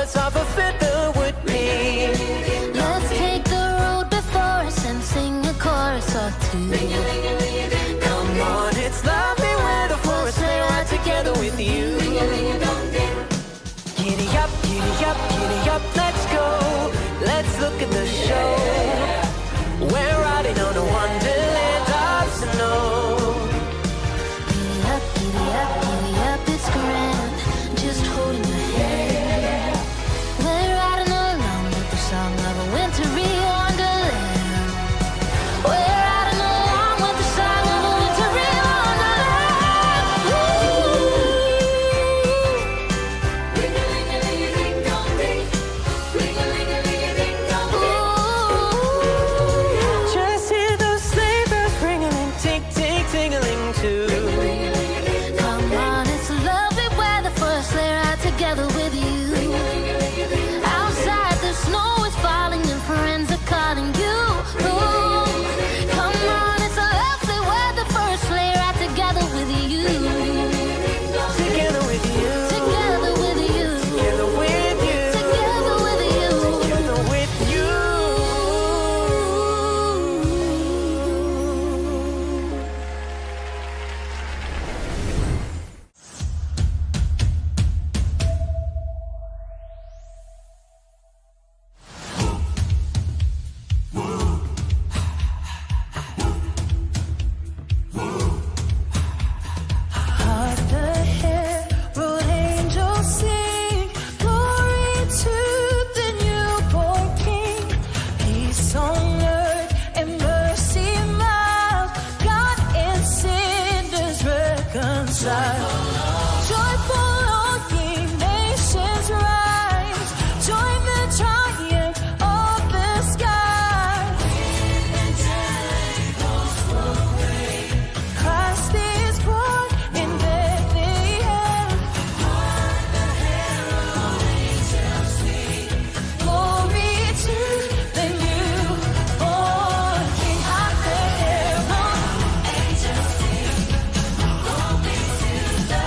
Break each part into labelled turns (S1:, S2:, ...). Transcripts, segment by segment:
S1: hearts off a feather would be.
S2: Let's take the road before us and sing a chorus or two.
S1: Come on, it's lovely weather for a sleigh ride together with you. Giddy up, giddy up, giddy up, let's go. Let's look at the show. We're riding on a wonderland of snow.
S2: Giddy up, it's grand. Just holding your hand. We're riding along with the song of a wintry wonderland. We're riding along with the song of a wintry wonderland. Ring-a-ling-a-ling-a-ding-dong-ding. Ring-a-ling-a-ling-a-ding-dong-ding.
S1: Just hear those sleigh bells ringing, tick, tick, tingling too.
S2: Come on, it's lovely weather for a sleigh ride together with you. Outside the snow is falling and friends are calling you. Come on, it's a lovely weather for a sleigh ride together with you.
S1: Together with you.
S2: Together with you.
S1: Together with you.
S2: Together with you.
S1: Together with you. Hark the herald angels sing, glory to the newborn King. Peace on earth and mercy mild, God and sinners reconciled. Joyful all ye nations rise, join the triumph of the skies. Christ is born in Bethlehem. Glory to the newborn King. Hark the herald angels sing. Glory to the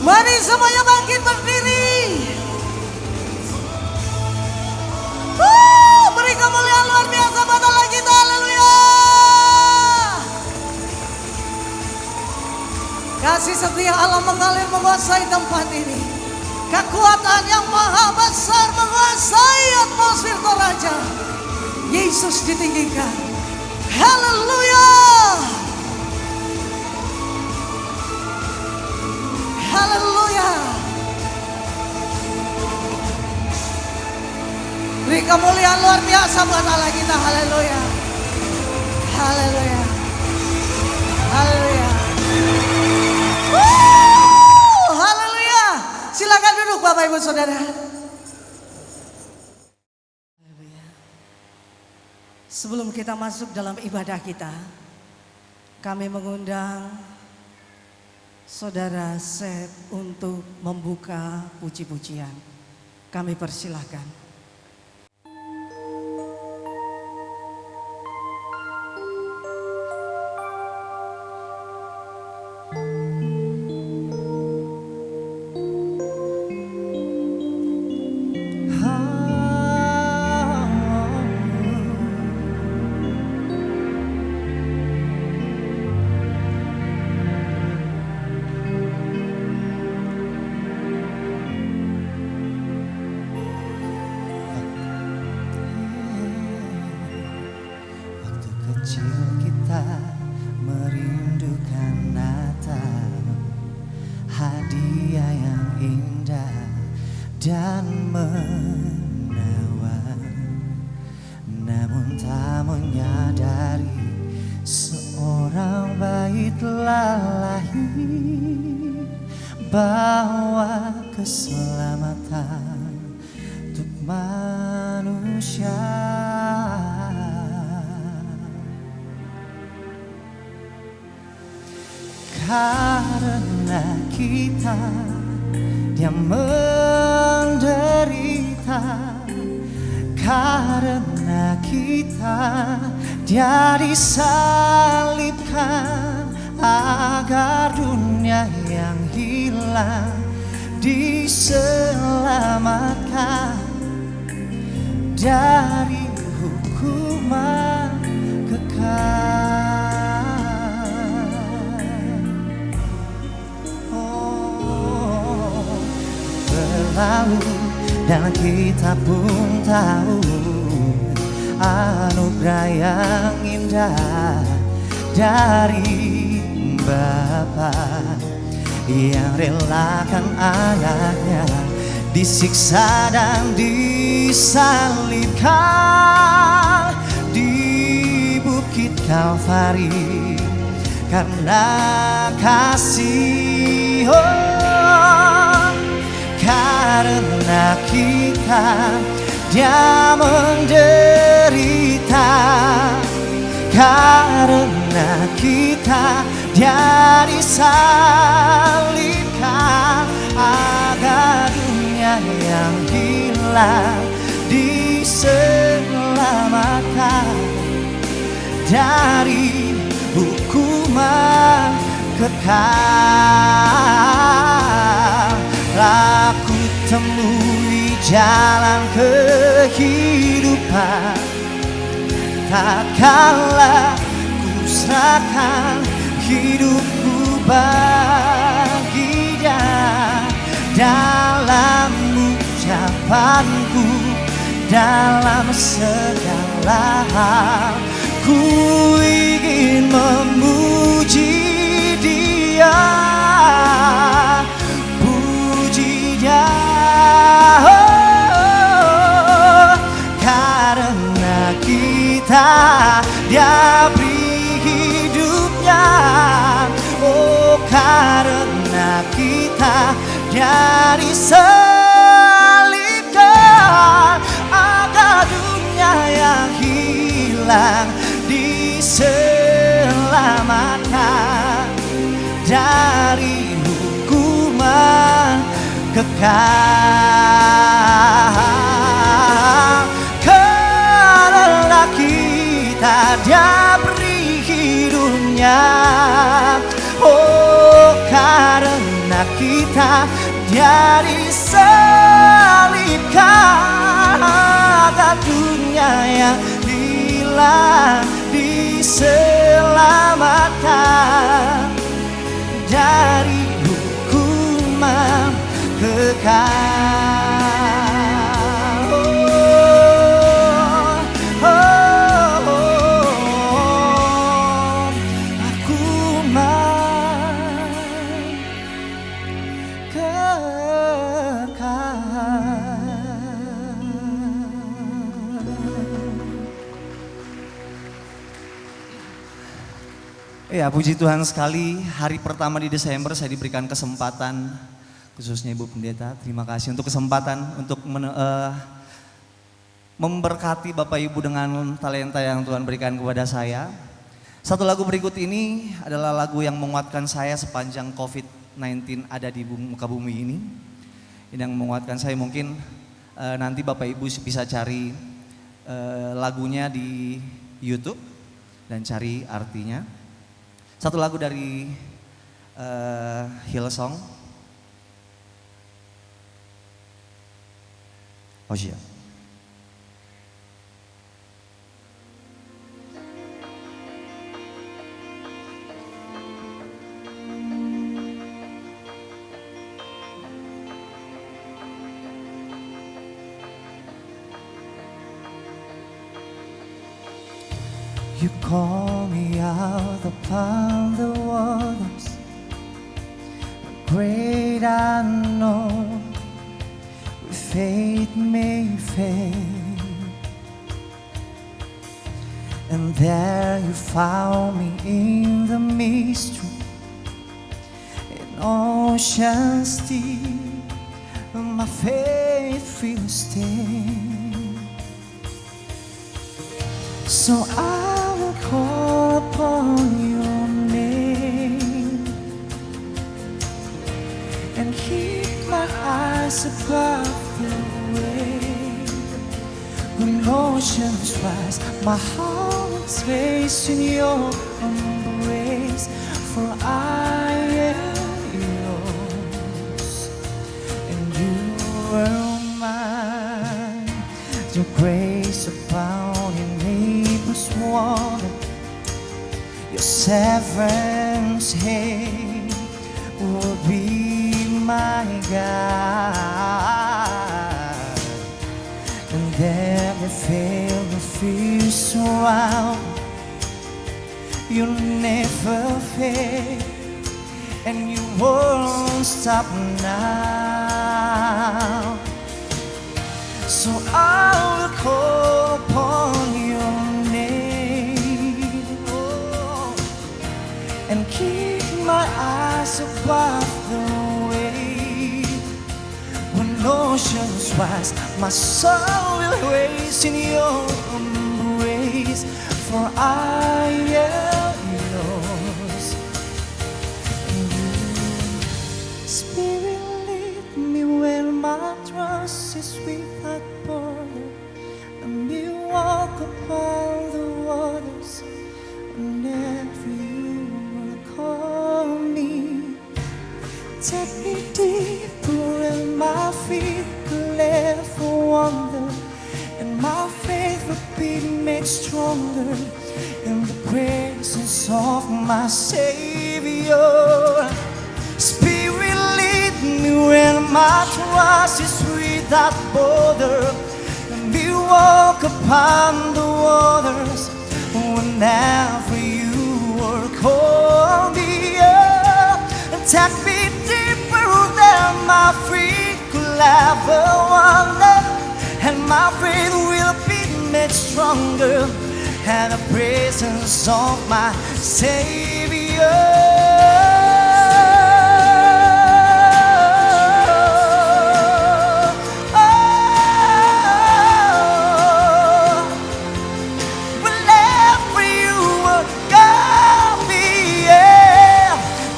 S3: Mari semuanya bangkit berdiri. Beri kemuliaan luar biasa buat Allah kita. Haleluya. Kasih setia Allah mengalir menguasai tempat ini. Kekuatan yang maha besar menguasai atmosfer Toraja. Yesus ditinggikan. Haleluya. Haleluya. Beri kemuliaan luar biasa buat Allah kita. Haleluya. Haleluya. Haleluya. Haleluya. Silakan duduk Bapak Ibu Saudara. Sebelum kita masuk dalam ibadah kita, kami mengundang Saudara Seth untuk membuka puji-pujian. Kami persilahkan.
S4: Dan menawan, namun tak menyadari seorang bayi telah lahir, bawa keselamatan untuk manusia. Karena kita yang menderita, karena kita Dia disalibkan agar dunia yang hilang diselamatkan dari hukuman kekal. Berlalu dan kita pun tahu anugerah yang indah dari Bapa yang relakan anaknya disiksa dan disalibkan di bukit Kalvari karena kasih. Karena kita Dia menderita, karena kita Dia disalibkan agar dunia yang hilang diselamatkan dari hukuman kekal. Aku temui jalan kehidupan, tak kala ku serahkan hidupku bagi Dia. Dalam ucapanku, dalam segala hal, ku ingin memuji Dia. Karena kita Dia beri hidupnya. Oh, karena kita Dia disalibkan agar dunia yang hilang diselamatkan dari hukuman kekal. Karena kita Dia beri hidupnya. Oh, karena kita kita dia disalibkan, agar dunia yang hilang diselamatkan dari hukuman kekal. Ya, puji Tuhan sekali, hari pertama di Desember saya diberikan kesempatan, khususnya Ibu Pendeta, terima kasih untuk kesempatan untuk memberkati Bapak Ibu dengan talenta yang Tuhan berikan kepada saya. Satu lagu berikut ini adalah lagu yang menguatkan saya sepanjang COVID-19 ada di muka bumi ini. Ini yang menguatkan saya, mungkin nanti Bapak Ibu bisa cari lagunya di YouTube dan cari artinya. Satu lagu dari Hillsong. Oh iya. You call me out upon the waters, great unknown, where faith may fail. And there you found me in the mystery, in oceans deep, my faith will stand. So I will call upon your name and keep my eyes above the wave. When oceans rise, my heart is raised in your embrace. For I am yours and you are mine. Your grace abounding water, your severance hand will be my guide. And there may fail the fears surround, you'll never fail, and you won't stop now. So I will call upon your name, and keep my eyes above the wave. When oceans rise, my soul will raise in your embrace. For I am yours, and you, Spirit, lead me where my trust is without border. Let me walk upon the waters whenever you will call me. Take me deeper and my feet could ever wander, and my faith will be made stronger in the presence of my Savior. Spirit, lead me where my trust is without border. Let me walk upon the waters whenever you will call me up, and take me deeper than my feet could ever wander, and my faith will be made stronger in the presence of my Savior.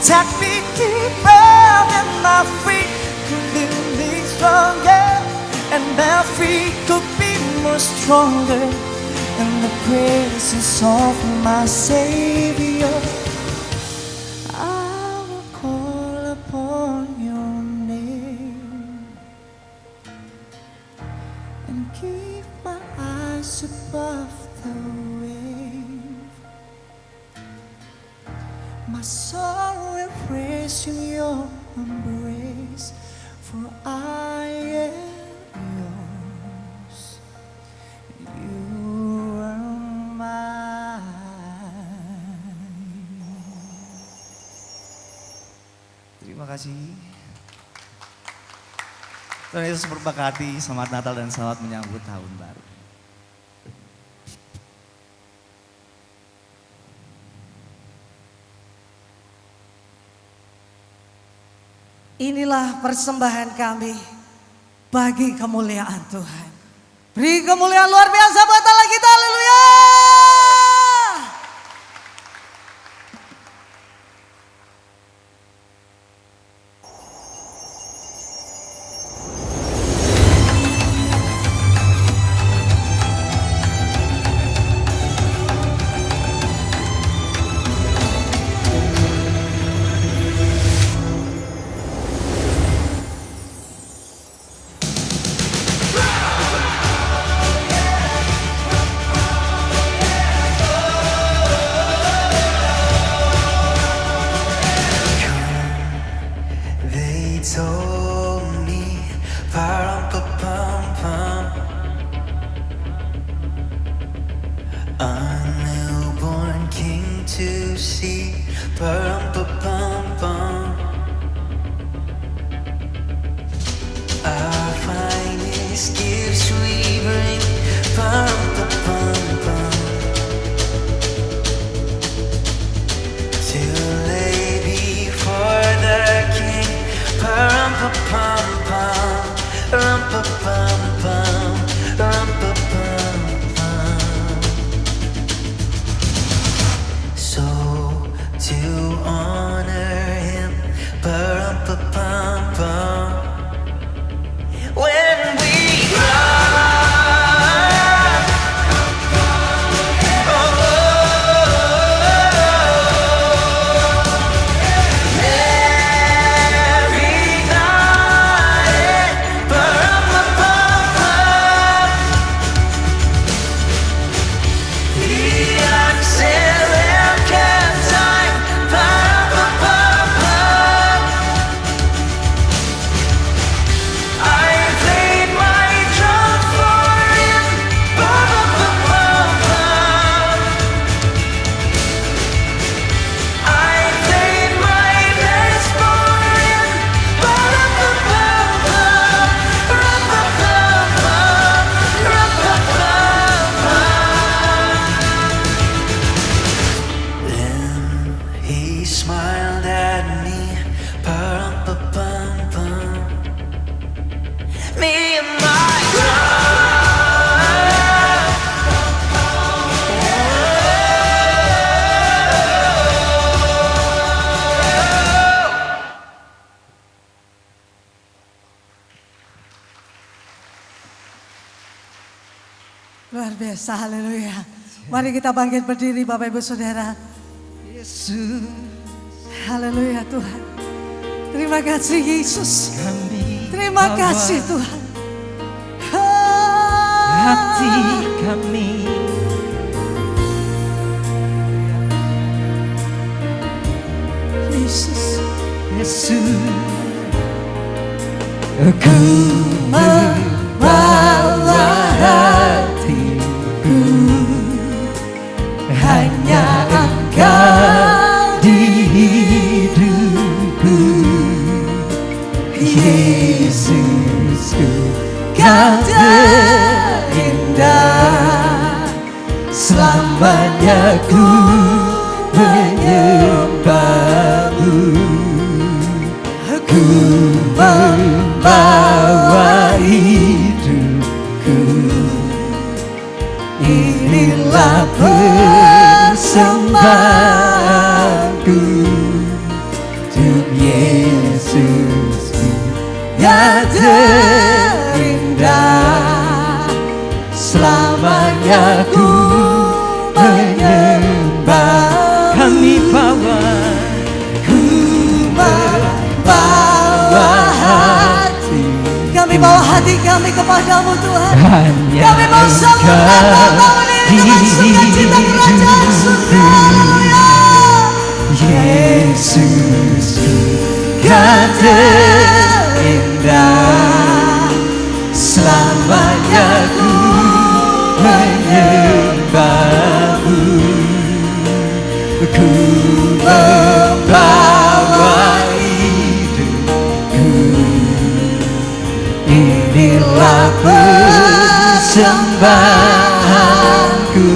S4: Take me deeper than my feet could be stronger, and my feet could be more stronger in the presence of my Savior. I will call upon your My soul will praise in your embrace, for I am yours. You are mine. Terima kasih. Tuhan Yesus berberkati. Selamat Natal dan selamat menyambut tahun baru.
S3: Inilah persembahan kami bagi kemuliaan Tuhan. Beri kemuliaan luar biasa buat Allah kita, haleluya.
S5: Told me, pa-rum-pa-pum-pum, a newborn king to see, pa-rum-pa-pum-pum, our finest gifts we bring, pa-rum-pa-pum-pum, to lay before the king. Rum-pa-pum-pum, rum-pa-pum-pum, rum-pa-pum-pum. So to honor him, rum-pa-pum-pum, when we smiled at me, pa-rum-pa-pum-pum, me and my
S3: Luar biasa, haleluya. Mari kita bangkit berdiri Bapak Ibu Saudara.
S4: Yesus,
S3: Haleluya Tuhan. Terima kasih Yesus.
S4: kami
S3: Terima
S4: bawa
S3: kasih Tuhan.
S4: hati kami.
S3: Yesus.
S4: Yesus, ku membawa hatiku, hanya Engkau di hidupku. Yesusku, Kau terindah, selamanya ku menyembahmu. Ku membawa hidupku, inilah persembahanku untuk Yesusku yang terindah, selamanya ku menyembah. Kami bawa hati,
S3: Kami bawa hati kami kepadamu Tuhan.
S4: hanya
S3: Kami mau sambut Natal tahun ini dengan sukacita kerajaan surga. Haleluya.
S5: Yesus kan terindah, selamanya ku menyembahmu, ku membawa hidupku, inilah persembahanku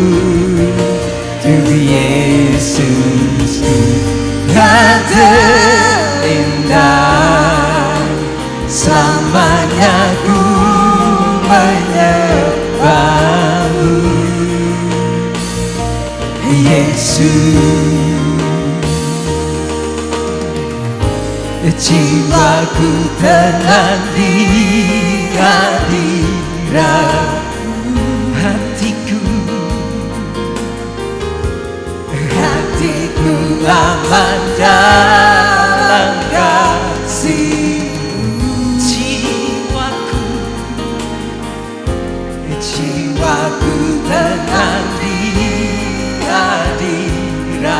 S5: untuk Yesusku kan terindah, selamanya ku menyembahmu. Yesus, jiwaku tenang di hadiratmu, hatiku aman dalam kasih-Mu. Jiwaku tenang di hadiratmu,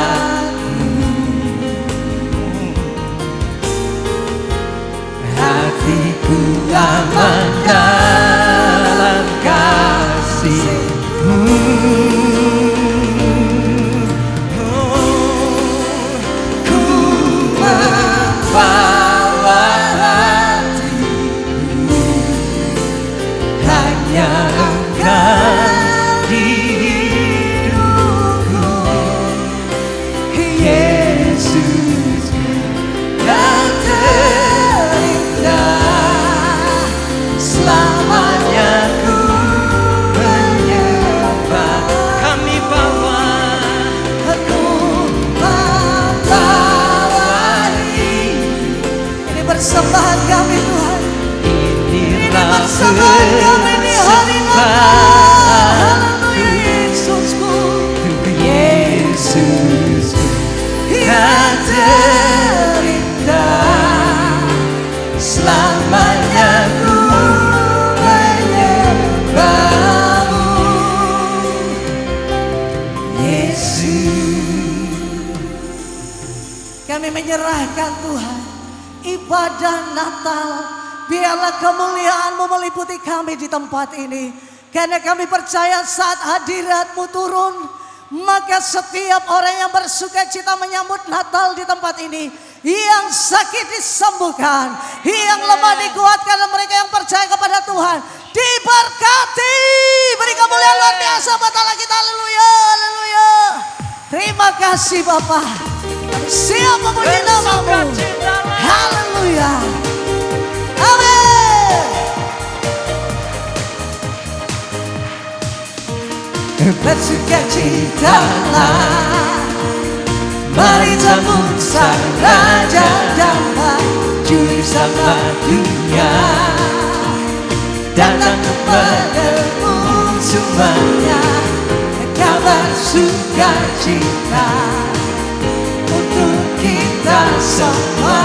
S5: hatiku aman dalam kasih-Mu. Ku membawa hatiku, hanya Engkau di hidupku. Yesus yang terindah, selamanya ku menyembah. Kami bawa, aku membawa ini persembahan kami Tuhan. Inilah persembahan kami di hari Haleluya Yesusku, Yesus yang terindah, selamanya ku menyembahmu. Yesus,
S3: Kami menyerahkan Tuhan ibadah Natal. Biarlah kemuliaan-Mu meliputi kami di tempat ini. Karena kami percaya saat hadirat-Mu turun, maka setiap orang yang bersuka cita menyambut Natal di tempat ini, yang sakit disembuhkan, yang lemah dikuatkan, dan mereka yang percaya kepada Tuhan diberkati. Beri kemuliaan luar biasa buat Allah kita. Haleluya, haleluya. Terima kasih Bapa. Kami siap memuji nama-Mu. Haleluya. Amin. Bersukacitalah, mari sambut sang Raja damai, Juru Selamat dunia. Datang kepadamu semuanya, kabar sukacita untuk kita semua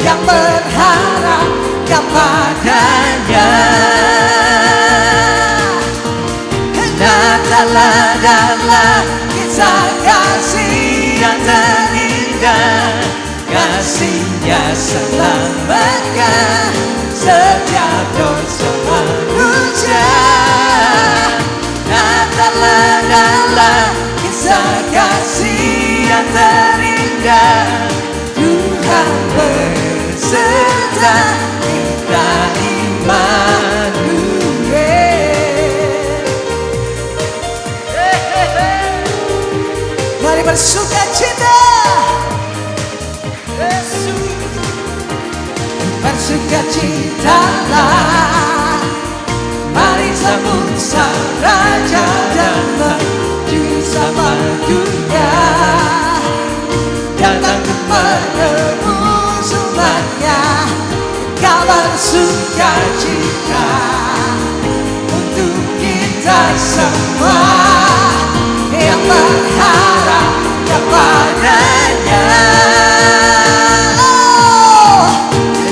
S3: yang berharap kepadanya. Natal adalah kisah kasih yang terindah, kasih-Nya selamatkan setiap dosa manusia. Natal adalah kisah kasih yang terindah, Tuhan berserta kita Immanuel. Mari bersukacita, bersukacitalah, mari sambut sang Raja damai, Juru Selamat dunia. Datang kepadamu semuanya, kabar sukacita untuk kita semua yang berharap kepadanya.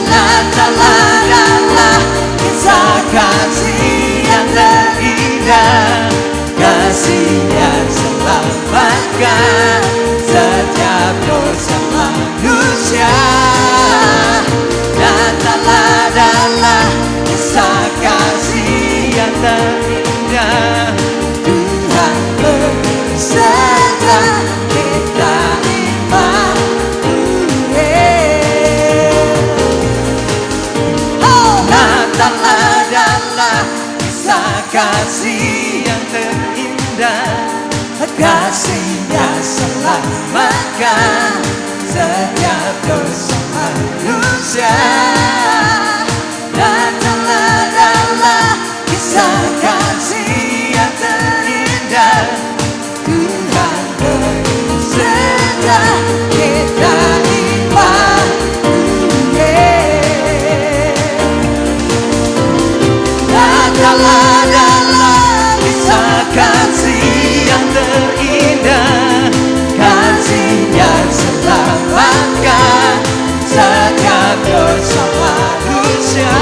S3: Natal adalah kisah kasih yang terindah, kasih yang selamatkan setiap dosa
S5: dosa manusia. Datanglah dalam kisah kasih yang terindah, Tuhan beserta kita Immanuel. Datanglah dalam kisah kasih yang terindah, kasihnya selamatkan setiap dosa manusia. Datanglah dalam kisah kasih yang terindah, Tuhan beserta kita Immanuel. Datanglah dalam kisah kasih yang terindah, kasihnya selamatkan setiap dosa manusia.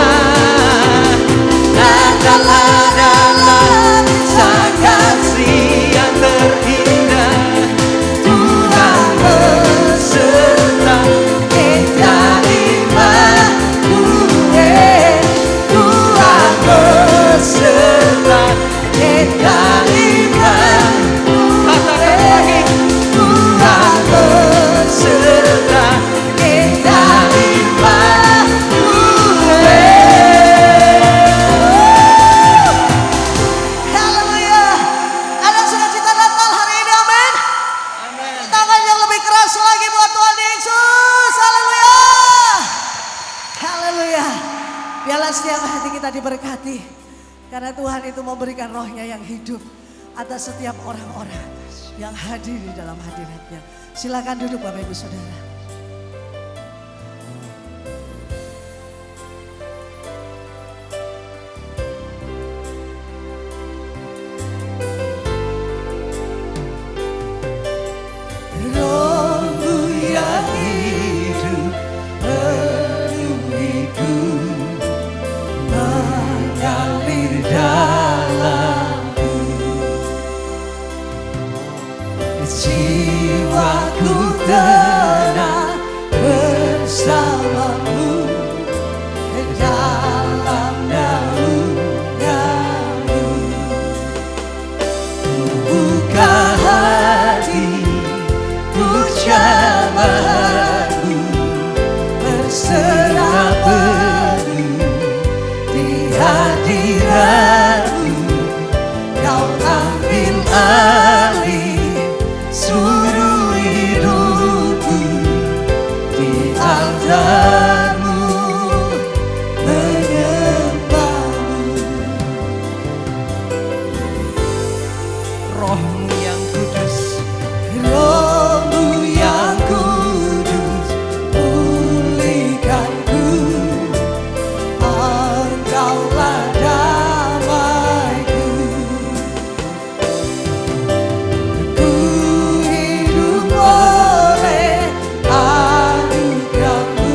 S5: Datanglah dalam kisah kasih yang terindah, Tuhan beserta kita Immanuel. Tuhan beserta kita Immanuel. Katakan lagi, Tuhan beserta kita Immanuel.
S3: Haleluya. Ada sukacita Natal hari ini, amin. Tangan yang lebih keras lagi buat Tuhan Yesus. Haleluya. Haleluya. Biarlah setiap hati kita diberkati. Karena Tuhan itu memberikan rohnya yang hidup atas setiap orang-orang yang hadir di dalam hadiratnya. Silakan duduk Bapak Ibu Saudara.
S5: Rohmu yang hidup penuhiku, mengalir dalamku. Jiwaku tenang bersamamu dalam naunganmu. Buka hati, ku jamahmu, berserah penuh di hadiratmu. Kau ambil alih seluruh hidupku, di altarmu menyembahmu. Rohmu yang kudus, Rohmu yang kudus, pulihkanku. Engkaulah damaiku. Ku hidup oleh anugerah-Mu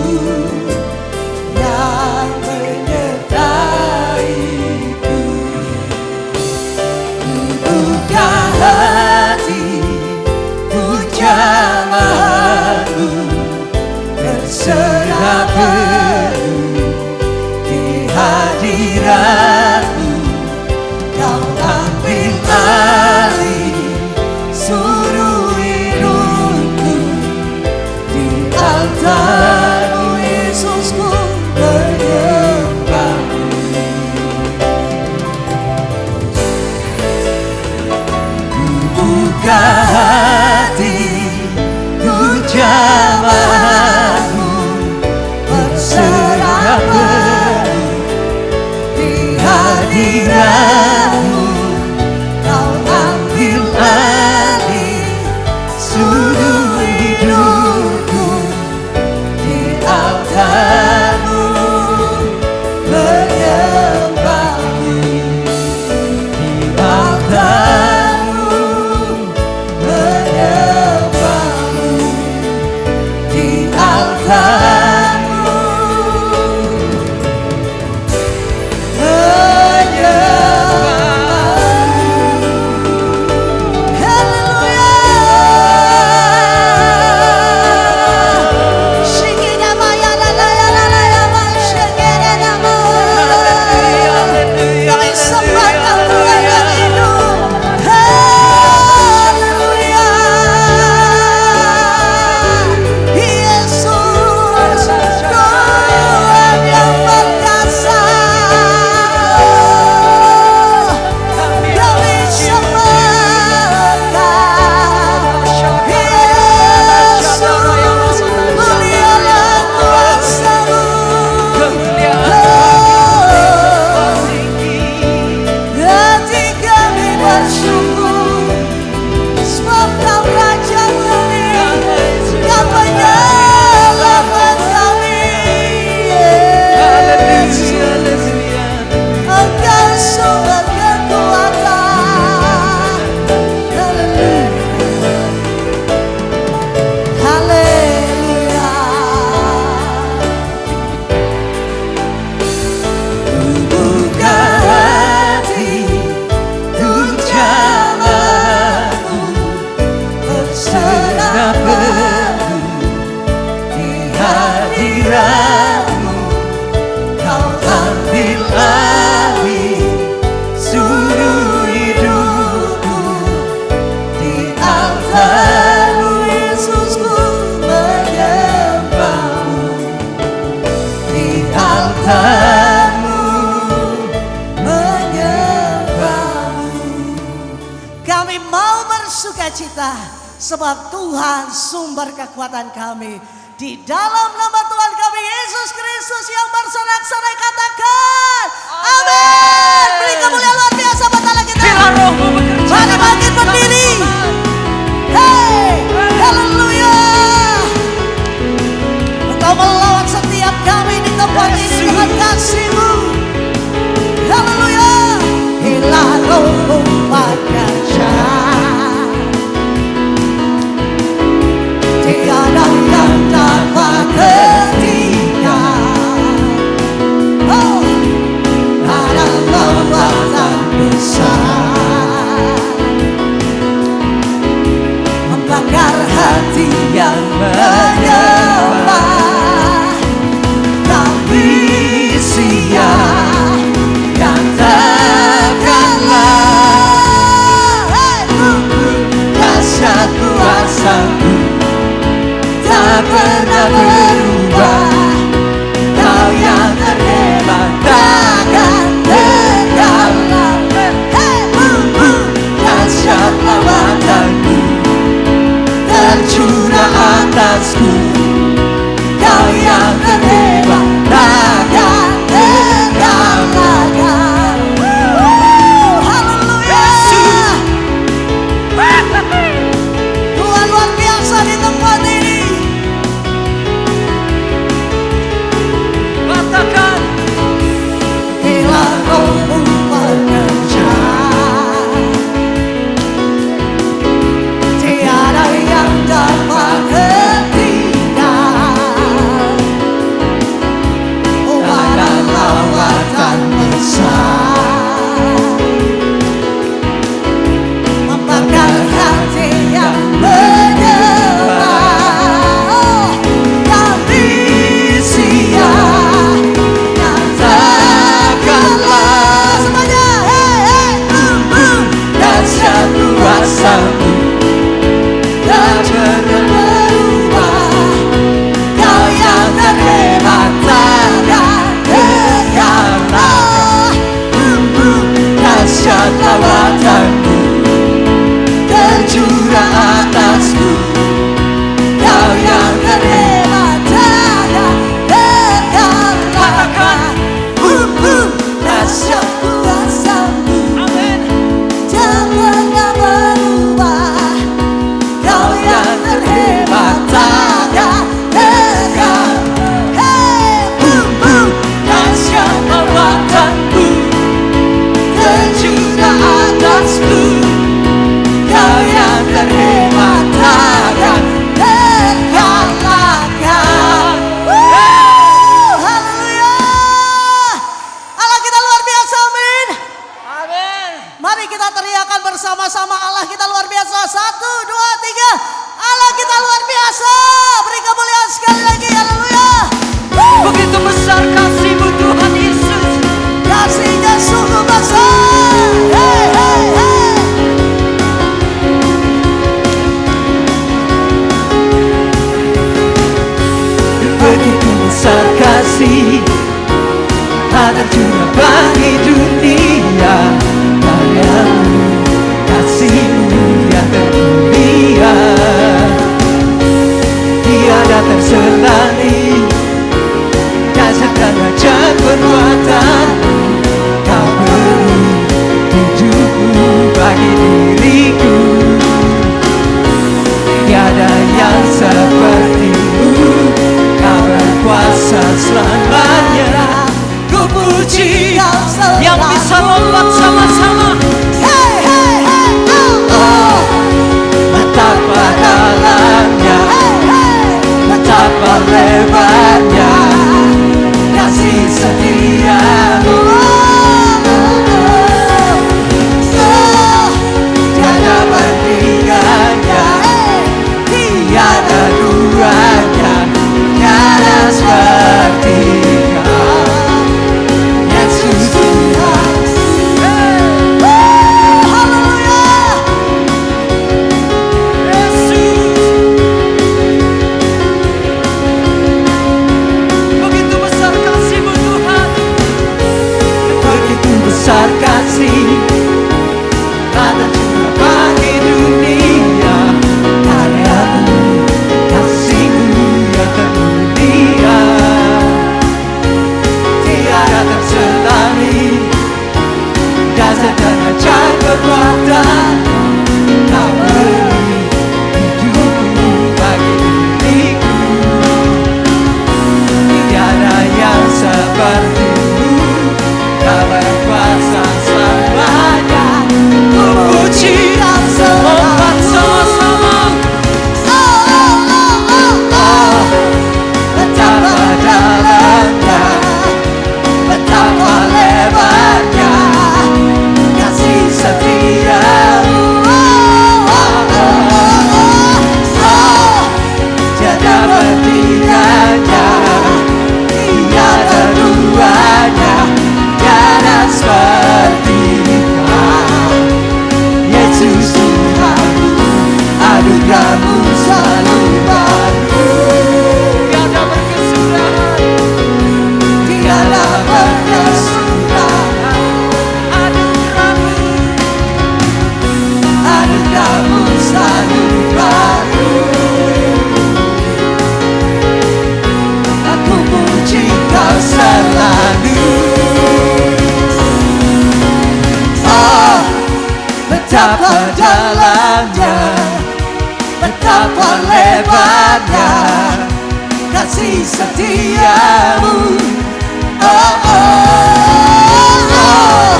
S5: yang menyertaiku. Ku buka hati, ku jamahmu, berserah penuh di hadiratmu. Kau ambil alih seluruh hidupku, di altarmu Yesusku menyembahmu. Ku buka hati, ku jamahmu, berserah penuh di hadiratmu. Kau ambil alih seluruh hidupku, di altarmu menyembahmu. Di altarmu menyembahmu. Di altarmu menyembahmu. Haleluya.
S3: sukacita, sebab Tuhan sumber kekuatan kami. Di dalam nama Tuhan kami Yesus Kristus yang bersorak-sorai, katakan amin. Beri kemuliaan luar biasa buat Allah kita. Mari bangkit berdiri. Hey, haleluya. Engkau melawat setiap kami di tempat ini dengan kasih-Mu. Haleluya. Bila rohmu bekerja, tiada yang dapat hentikan. Oh, ada kekuatan besar membakar hati yang menyembah. Tapi siang yang takkanlah dahsyat kuasa-Mu tak pernah berubah. Kau yang terhebat takkan terkalah. Dahsyat lawatan-Mu tercurah atasku. Kau yang terhebat takkan terkalahkan. Haleluya. Tuhan luar biasa di tempat ini.
S5: Katakan
S3: Bila rohmu bekerja, tiada yang dapat hentikan. Oh, ada lawatan besar membakar hati yang menyembah. Oh, tapi siang yang takkanlah semuanya. Dahsyat kuasa-Mu tak pernah berubah. Kau yang terhebat takkan terkalah. Dahsyat lawatan-Mu tercurah atasku. Kau yang terhebat takkan terkalahkan. Dahsyat kuasa-Mu tak pernah berubah. Kau yang terhebat takkan terkalahkan. Dahsyat lawatan-Mu tercurah atasku. Kau yang terhebat takkan terkalahkan. Haleluya. Allah kita luar biasa, amin.
S5: amin.
S3: Mari kita teriakan bersama-sama Allah kita luar biasa. 1, 2, 3. Allah kita luar biasa. Beri kemuliaan sekali lagi. Haleluya.
S5: Begitu besar kasih-Mu Tuhan Yesus.
S3: Kasih-Nya sungguh besar. Hey, hey, hey.
S5: Begitu besar kasih tak tercurah bagi dunia. Karya-Mu, kasih-Mu yang termulia, tiada terselani. Dahsyat dan ajaib perbuatan Kau beri hidupmu bagi diriku. Tiada yang seperti-Mu, Kau berkuasa selamanya. Ku puji yang bisa lompat sama-sama.
S3: Hey, hey, hey.
S5: Oh, betapa dalamnya, betapa lebarnya kasih setia betapa dalamnya, betapa lebarnya kasih setiamu. Oh, oh, oh,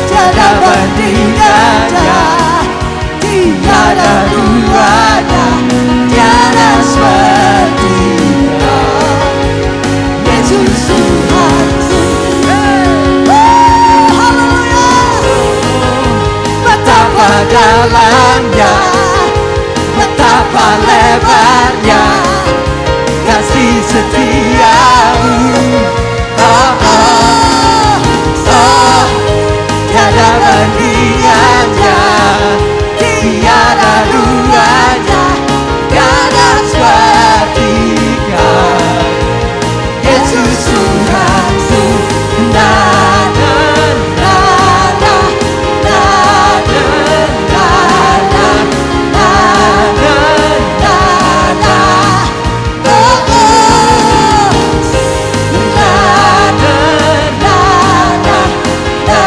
S5: tiada bandingannya, tiada duanya, tiada sepertinya. Yesus Tuhanku, haleluya. Betapa dalamnya, betapa lebarnya kasih setiamu. Oh, oh, oh, tiada bandingannya, tiada duanya, tiada sepertinya. Yesus Tuhanku, na na na na na na na na na na na. Oh, oh, na na na na na na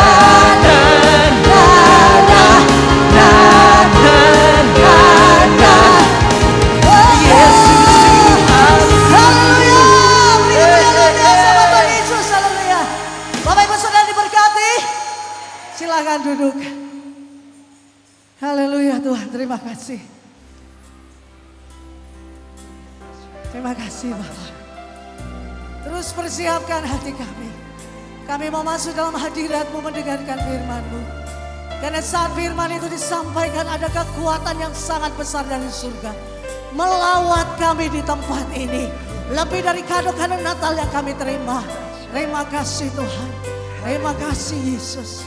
S5: na na na na. Yesus Tuhanku.
S3: Haleluya. Beri kemuliaan luar biasa buat Tuhan Yesus. Haleluya. Bapak Ibu Saudara diberkati. Silakan duduk. Haleluya Tuhan, terima kasih. Terima kasih Bapak. Terus persiapkan hati kami. Kami mau masuk dalam hadirat-Mu mendengarkan firman-Mu. Karena saat firman itu disampaikan ada kekuatan yang sangat besar dari surga. Melawat kami di tempat ini. Lebih dari kado-kado Natal yang kami terima. Terima kasih Tuhan. Terima kasih Yesus.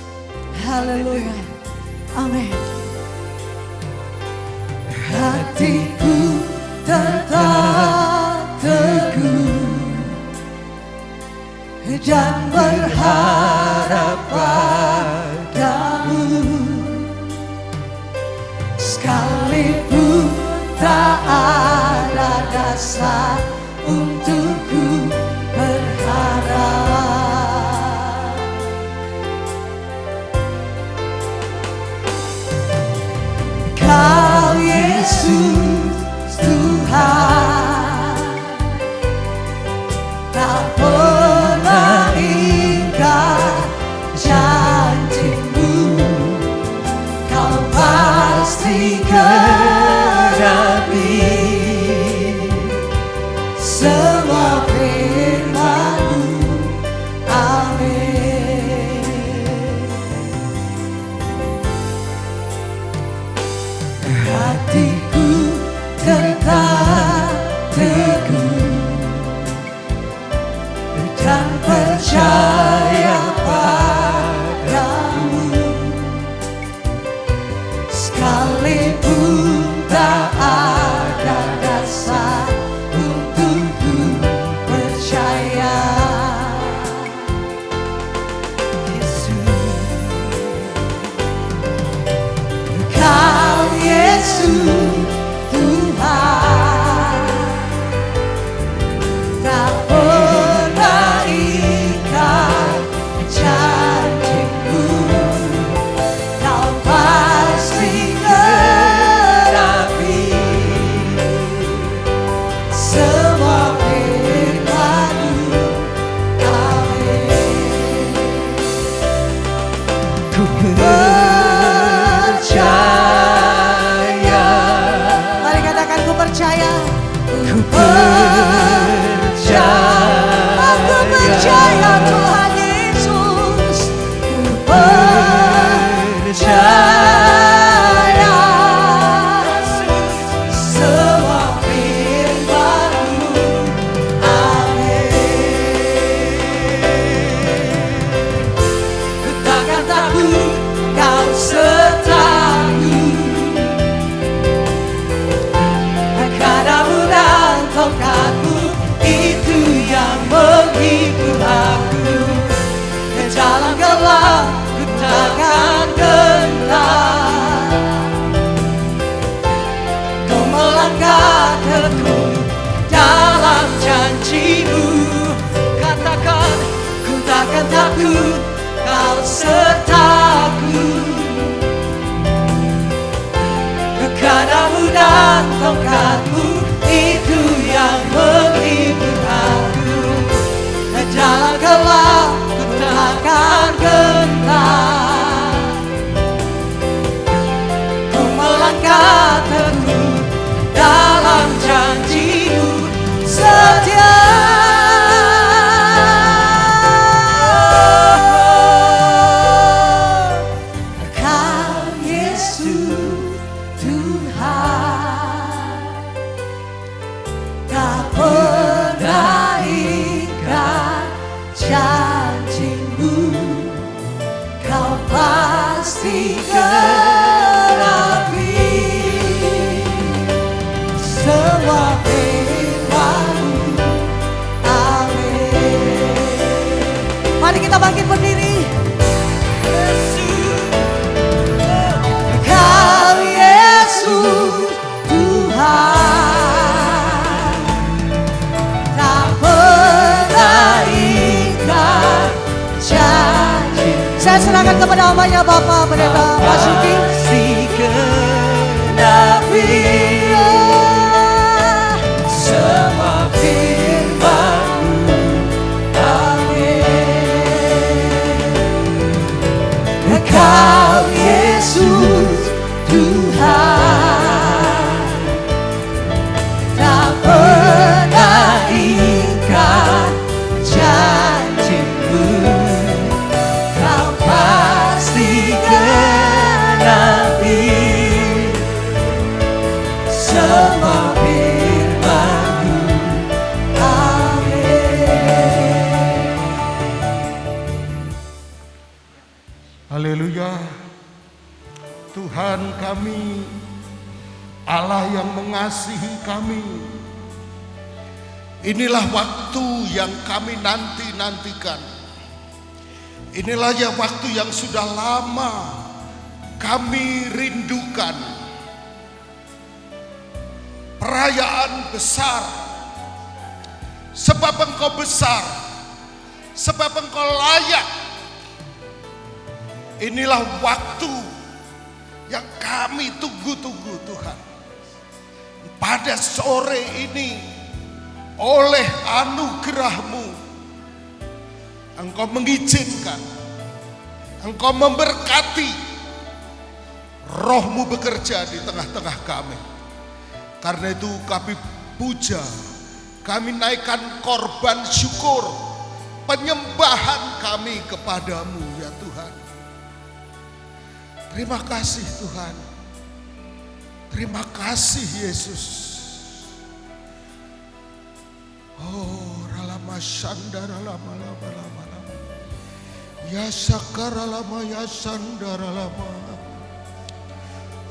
S3: Haleluya. Amin. Hatiku tetap teguh dan berharap padamu, sekalipun tak ada dasar untukku berharap. Kau Yesus Tuhan, tak pernah ingkar janji-Mu. Kau pasti genapi semua firman-Mu. Amin. Hatiku tetap teguh dan percaya padamu, sekalipun tak ada dasar untukku percaya. saya serahkan kepada hambanya Bapak Pendeta Basuki.
S5: Pasti genapi semua firman-Mu. Amin. Engkau Yesus Tuhan, tak pernah ingkar janji-Mu. Kau pasti genapi semua firman-Mu. Amin.
S6: Haleluya. Tuhan kami, Allah yang mengasihi kami, inilah waktu yang kami nanti-nantikan. Inilah ya waktu yang sudah lama kami rindukan. Perayaan besar, sebab Engkau besar, sebab Engkau layak. Inilah waktu yang kami tunggu-tunggu Tuhan. Pada sore ini, oleh anugerah-Mu, Engkau mengizinkan, Engkau memberkati, Roh-Mu bekerja di tengah-tengah kami. Karena itu kami puja, kami naikkan korban syukur, penyembahan kami kepadamu ya Tuhan. Terima kasih Tuhan. Terima kasih Yesus. Oh, ralama sandara lama lama lama lama. Ya sakara lama ya sandara lama.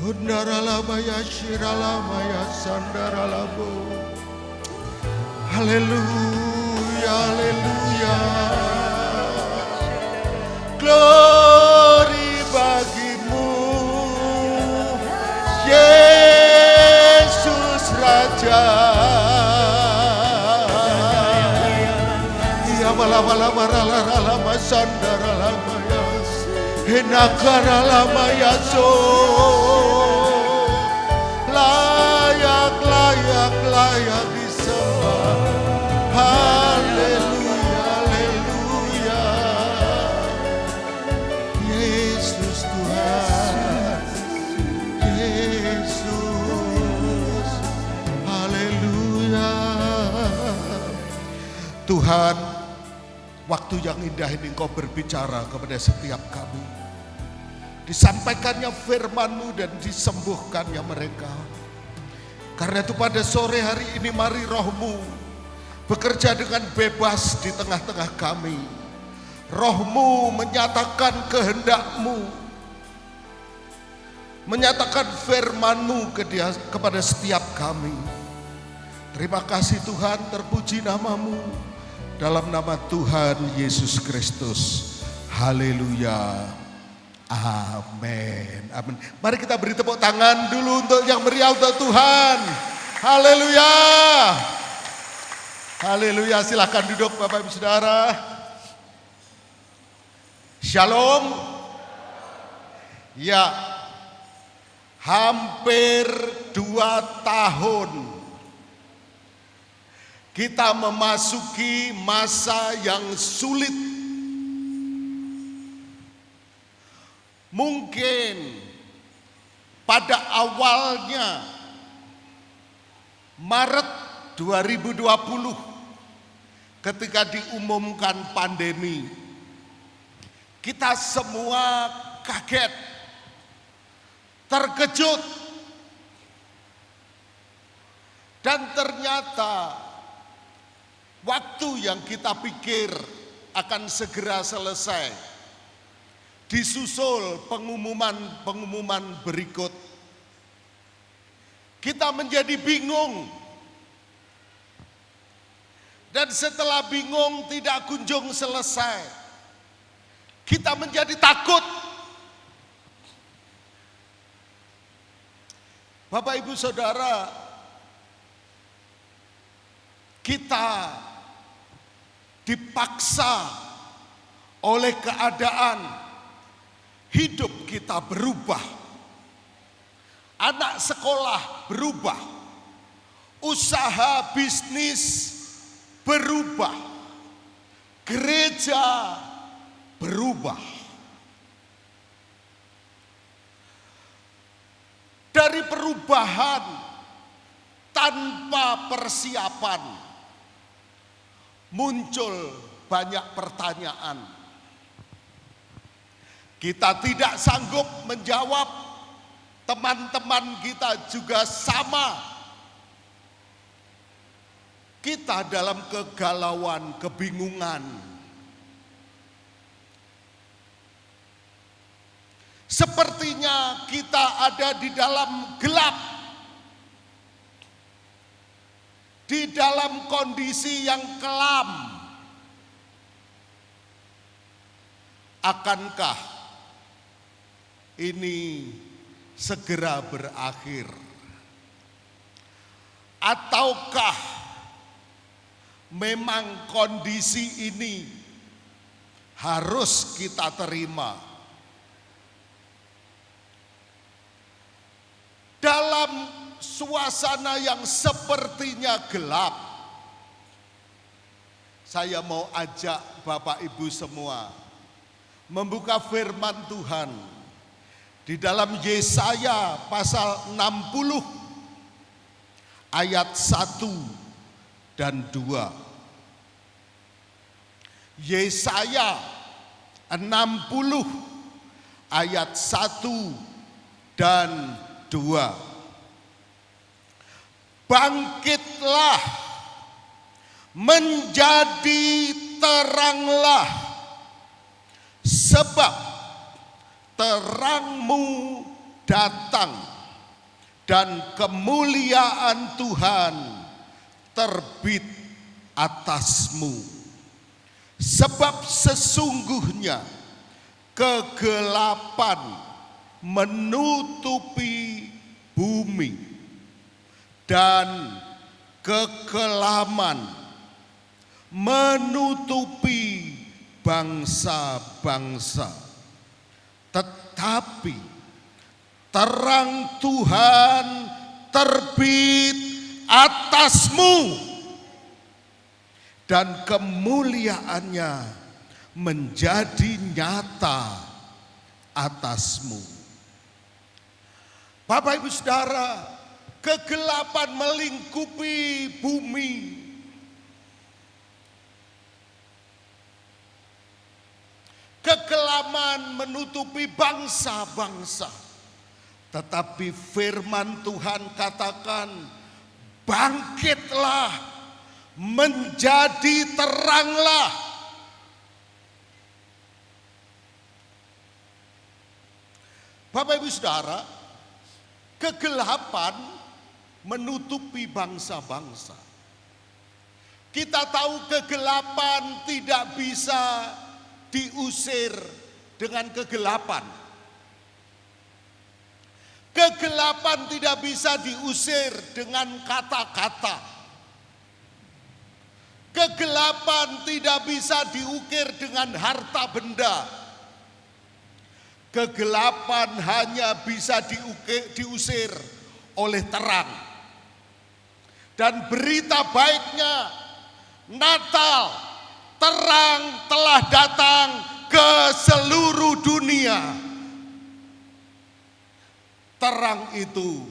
S6: Hundara lama ya shira lama ya sandara lama. Haleluya, haleluya. Glory bagimu, Yesus Raja. Ya bala-bala lama sandara lama ya, henakara lama ya so. Layak, layak, layak disembah. Haleluya, haleluya. Yesus Tuhan, Yesus, haleluya. Tuhan, waktu yang indah ini Engkau berbicara kepada setiap kami. Disampaikannya firman-Mu dan disembuhkannya mereka. Karena itu pada sore hari ini mari Roh-Mu bekerja dengan bebas di tengah-tengah kami. Roh-Mu menyatakan kehendak-Mu, menyatakan firman-Mu kepada setiap kami. Terima kasih Tuhan, terpuji nama-Mu. Dalam nama Tuhan Yesus Kristus. Haleluya. Amin. Amin. Mari kita beri tepuk tangan dulu untuk yang meriah untuk Tuhan. Haleluya. Haleluya. Silakan duduk Bapak Ibu Saudara. Shalom. Ya, hampir 2 tahun kita memasuki masa yang sulit. Mungkin pada awalnya Maret 2020 ketika diumumkan pandemi, kita semua kaget, terkejut, dan ternyata waktu yang kita pikir akan segera selesai, disusul pengumuman berikut. Kita menjadi bingung. Dan setelah bingung tidak kunjung selesai, kita menjadi takut. Bapak Ibu Saudara, kita dipaksa oleh keadaan hidup kita berubah. Anak sekolah berubah. Usaha bisnis berubah. Gereja berubah. Dari perubahan tanpa persiapan muncul banyak pertanyaan. Kita tidak sanggup menjawab, teman-teman kita juga sama. Kita dalam kegalauan, kebingungan. Sepertinya kita ada di dalam gelap. Di dalam kondisi yang kelam. Akankah ini segera berakhir? Ataukah memang kondisi ini harus kita terima? Dalam suasana yang sepertinya gelap, saya mau ajak Bapak Ibu semua membuka firman Tuhan di dalam Yesaya pasal 60 ayat 1 dan 2. Yesaya 60 ayat 1 dan 2. Bangkitlah, menjadi teranglah, sebab terangmu datang dan kemuliaan Tuhan terbit atasmu. Sebab sesungguhnya kegelapan menutupi bumi dan kekelaman menutupi bangsa-bangsa. Tetapi terang Tuhan terbit atasmu dan kemuliaannya menjadi nyata atasmu. Bapak Ibu Saudara, kegelapan melingkupi bumi. Kegelapan menutupi bangsa-bangsa. Tetapi firman Tuhan katakan, bangkitlah, menjadi teranglah. Bapak Ibu Saudara, kegelapan menutupi bangsa-bangsa. Kita tahu kegelapan tidak bisa diusir dengan kegelapan. Kegelapan tidak bisa diusir dengan kata-kata. Kegelapan tidak bisa diukir dengan harta benda. Kegelapan hanya bisa diusir oleh terang. Dan berita baiknya, Natal, terang telah datang ke seluruh dunia. Terang itu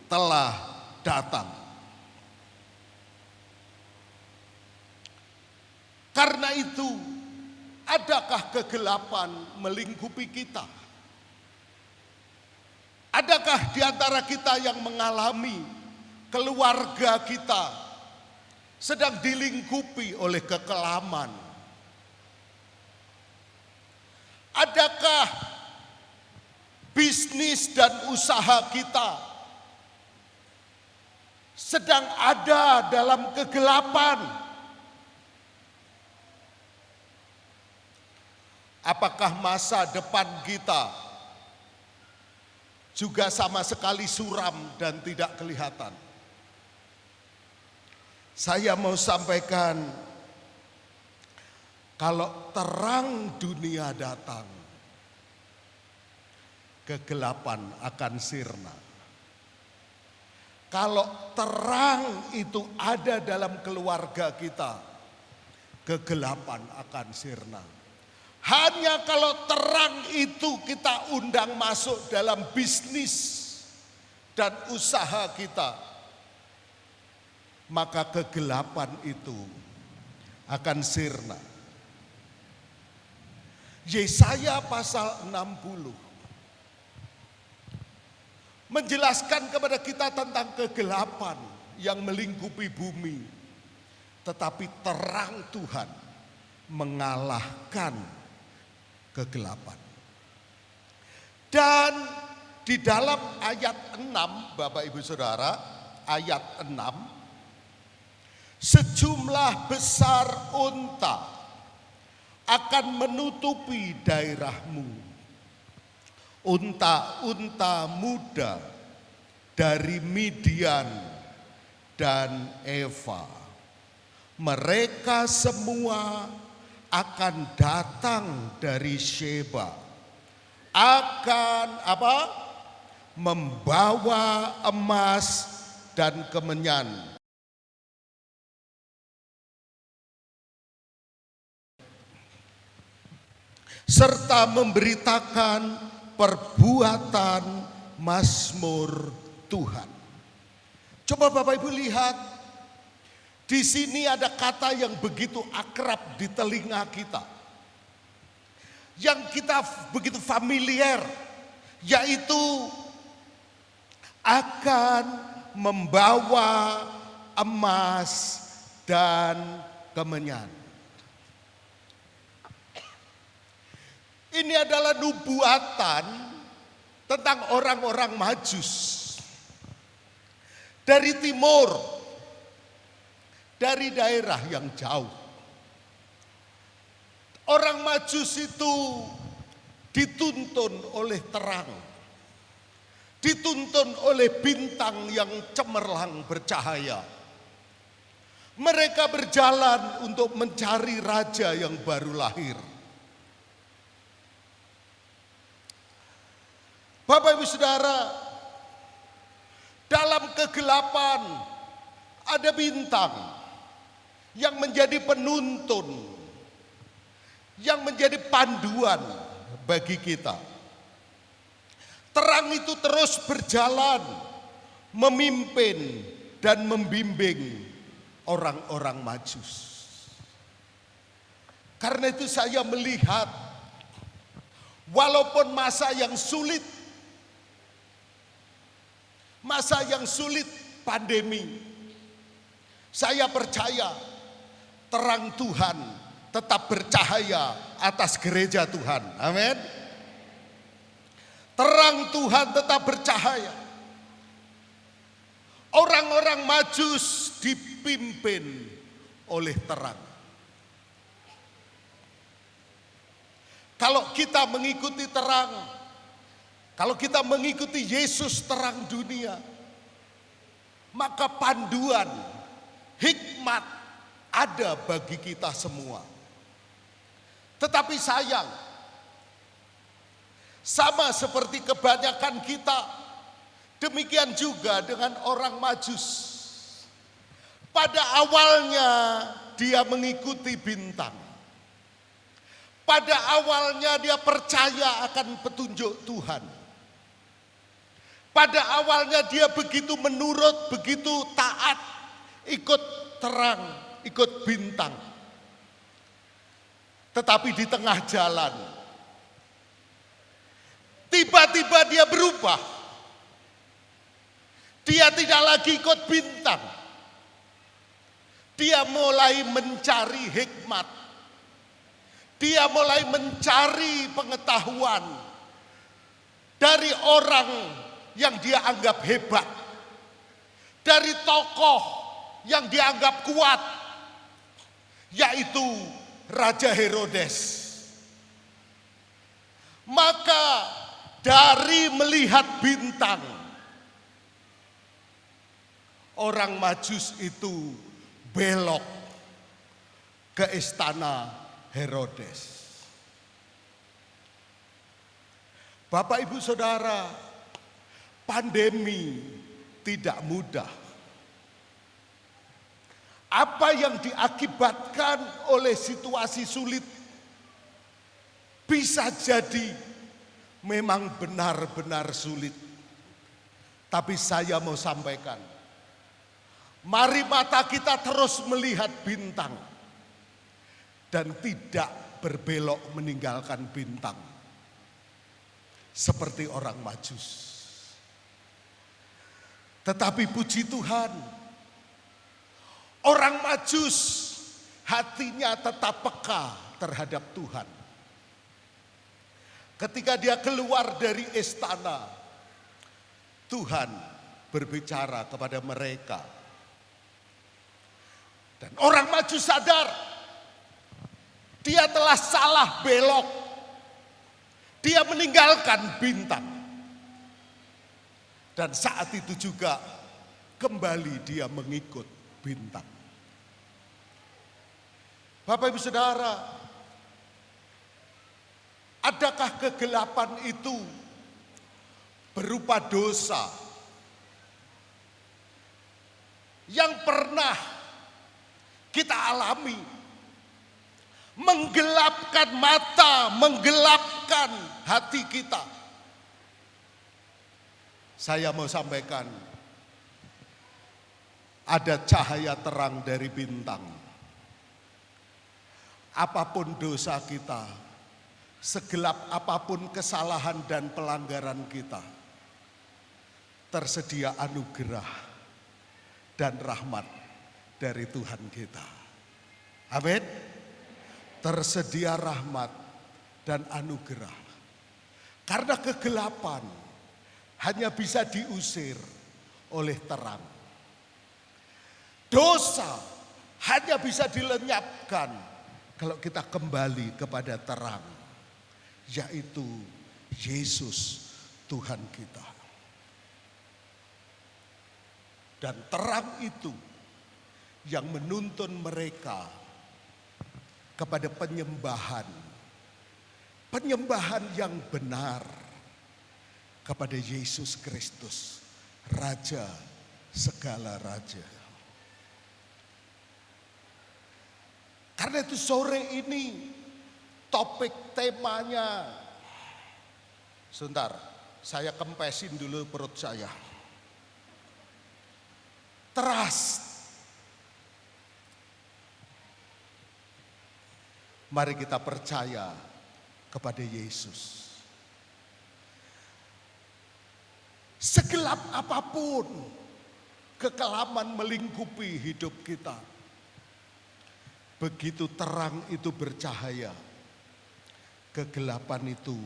S6: telah datang. Karena itu, adakah kegelapan melingkupi kita? Adakah di antara kita yang mengalami keluarga kita sedang dilingkupi oleh kekelaman? Adakah bisnis dan usaha kita sedang ada dalam kegelapan? Apakah masa depan kita juga sama sekali suram dan tidak kelihatan? Saya mau sampaikan, kalau terang dunia datang, kegelapan akan sirna. Kalau terang itu ada dalam keluarga kita, kegelapan akan sirna. Hanya kalau terang itu kita undang masuk dalam bisnis dan usaha kita, maka kegelapan itu akan sirna. Yesaya pasal 60 menjelaskan kepada kita tentang kegelapan yang melingkupi bumi. Tetapi terang Tuhan mengalahkan kegelapan. Dan di dalam ayat 6, Bapak Ibu Saudara, ayat 6, sejumlah besar unta akan menutupi daerahmu. Unta-unta muda dari Midian dan Eva. Mereka semua akan datang dari Sheba. Akan apa? Membawa emas dan kemenyan. Serta memberitakan perbuatan mazmur Tuhan. Coba Bapak Ibu lihat, di sini ada kata yang begitu akrab di telinga kita, yang kita begitu familiar, yaitu akan membawa emas dan kemenyan. Ini adalah nubuatan tentang orang-orang Majus dari timur, dari daerah yang jauh. Orang Majus itu dituntun oleh terang, dituntun oleh bintang yang cemerlang bercahaya. Mereka berjalan untuk mencari raja yang baru lahir. Bapak Ibu Saudara, dalam kegelapan ada bintang yang menjadi penuntun, yang menjadi panduan bagi kita. Terang itu terus berjalan, memimpin dan membimbing orang-orang Majus. Karena itu saya melihat, walaupun masa yang sulit, pandemi, saya percaya terang Tuhan tetap bercahaya atas gereja Tuhan. Amin. Terang Tuhan tetap bercahaya. Orang-orang Majus dipimpin oleh terang. Kalau kita mengikuti terang, kalau kita mengikuti Yesus terang dunia, maka panduan, hikmat ada bagi kita semua. Tetapi sayang, sama seperti kebanyakan kita, demikian juga dengan orang Majus. Pada awalnya dia mengikuti bintang. Pada awalnya dia percaya akan petunjuk Tuhan. Pada awalnya dia begitu menurut, begitu taat, ikut terang, ikut bintang. Tetapi di tengah jalan, tiba-tiba dia berubah. Dia tidak lagi ikut bintang. Dia mulai mencari hikmat. Dia mulai mencari pengetahuan dari orang yang dia anggap hebat, dari tokoh yang dianggap kuat, yaitu Raja Herodes. Maka dari melihat bintang, orang Majus itu belok ke istana Herodes. Bapak Ibu Saudara, pandemi tidak mudah. Apa yang diakibatkan oleh situasi sulit bisa jadi memang benar-benar sulit. Tapi saya mau sampaikan, mari mata kita terus melihat bintang dan tidak berbelok meninggalkan bintang seperti orang Majus. Tetapi puji Tuhan, orang Majus hatinya tetap peka terhadap Tuhan. Ketika dia keluar dari istana, Tuhan berbicara kepada mereka. Dan orang Majus sadar, dia telah salah belok. Dia meninggalkan bintang. Dan saat itu juga kembali dia mengikut bintang. Bapak Ibu Saudara, adakah kegelapan itu berupa dosa yang pernah kita alami, menggelapkan mata, menggelapkan hati kita? Saya mau sampaikan, ada cahaya terang dari bintang. Apapun dosa kita, segelap apapun kesalahan dan pelanggaran kita, tersedia anugerah dan rahmat dari Tuhan kita. Amin. Tersedia rahmat dan anugerah. Karena kegelapan hanya bisa diusir oleh terang. Dosa hanya bisa dilenyapkan kalau kita kembali kepada terang, yaitu Yesus Tuhan kita. Dan terang itu yang menuntun mereka kepada penyembahan yang benar kepada Yesus Kristus, Raja segala raja. Karena itu sore ini topik temanya, sebentar, saya kempesin dulu perut saya. Trust. Mari kita percaya kepada Yesus. Segelap apapun kekelaman melingkupi hidup kita, begitu terang itu bercahaya, kegelapan itu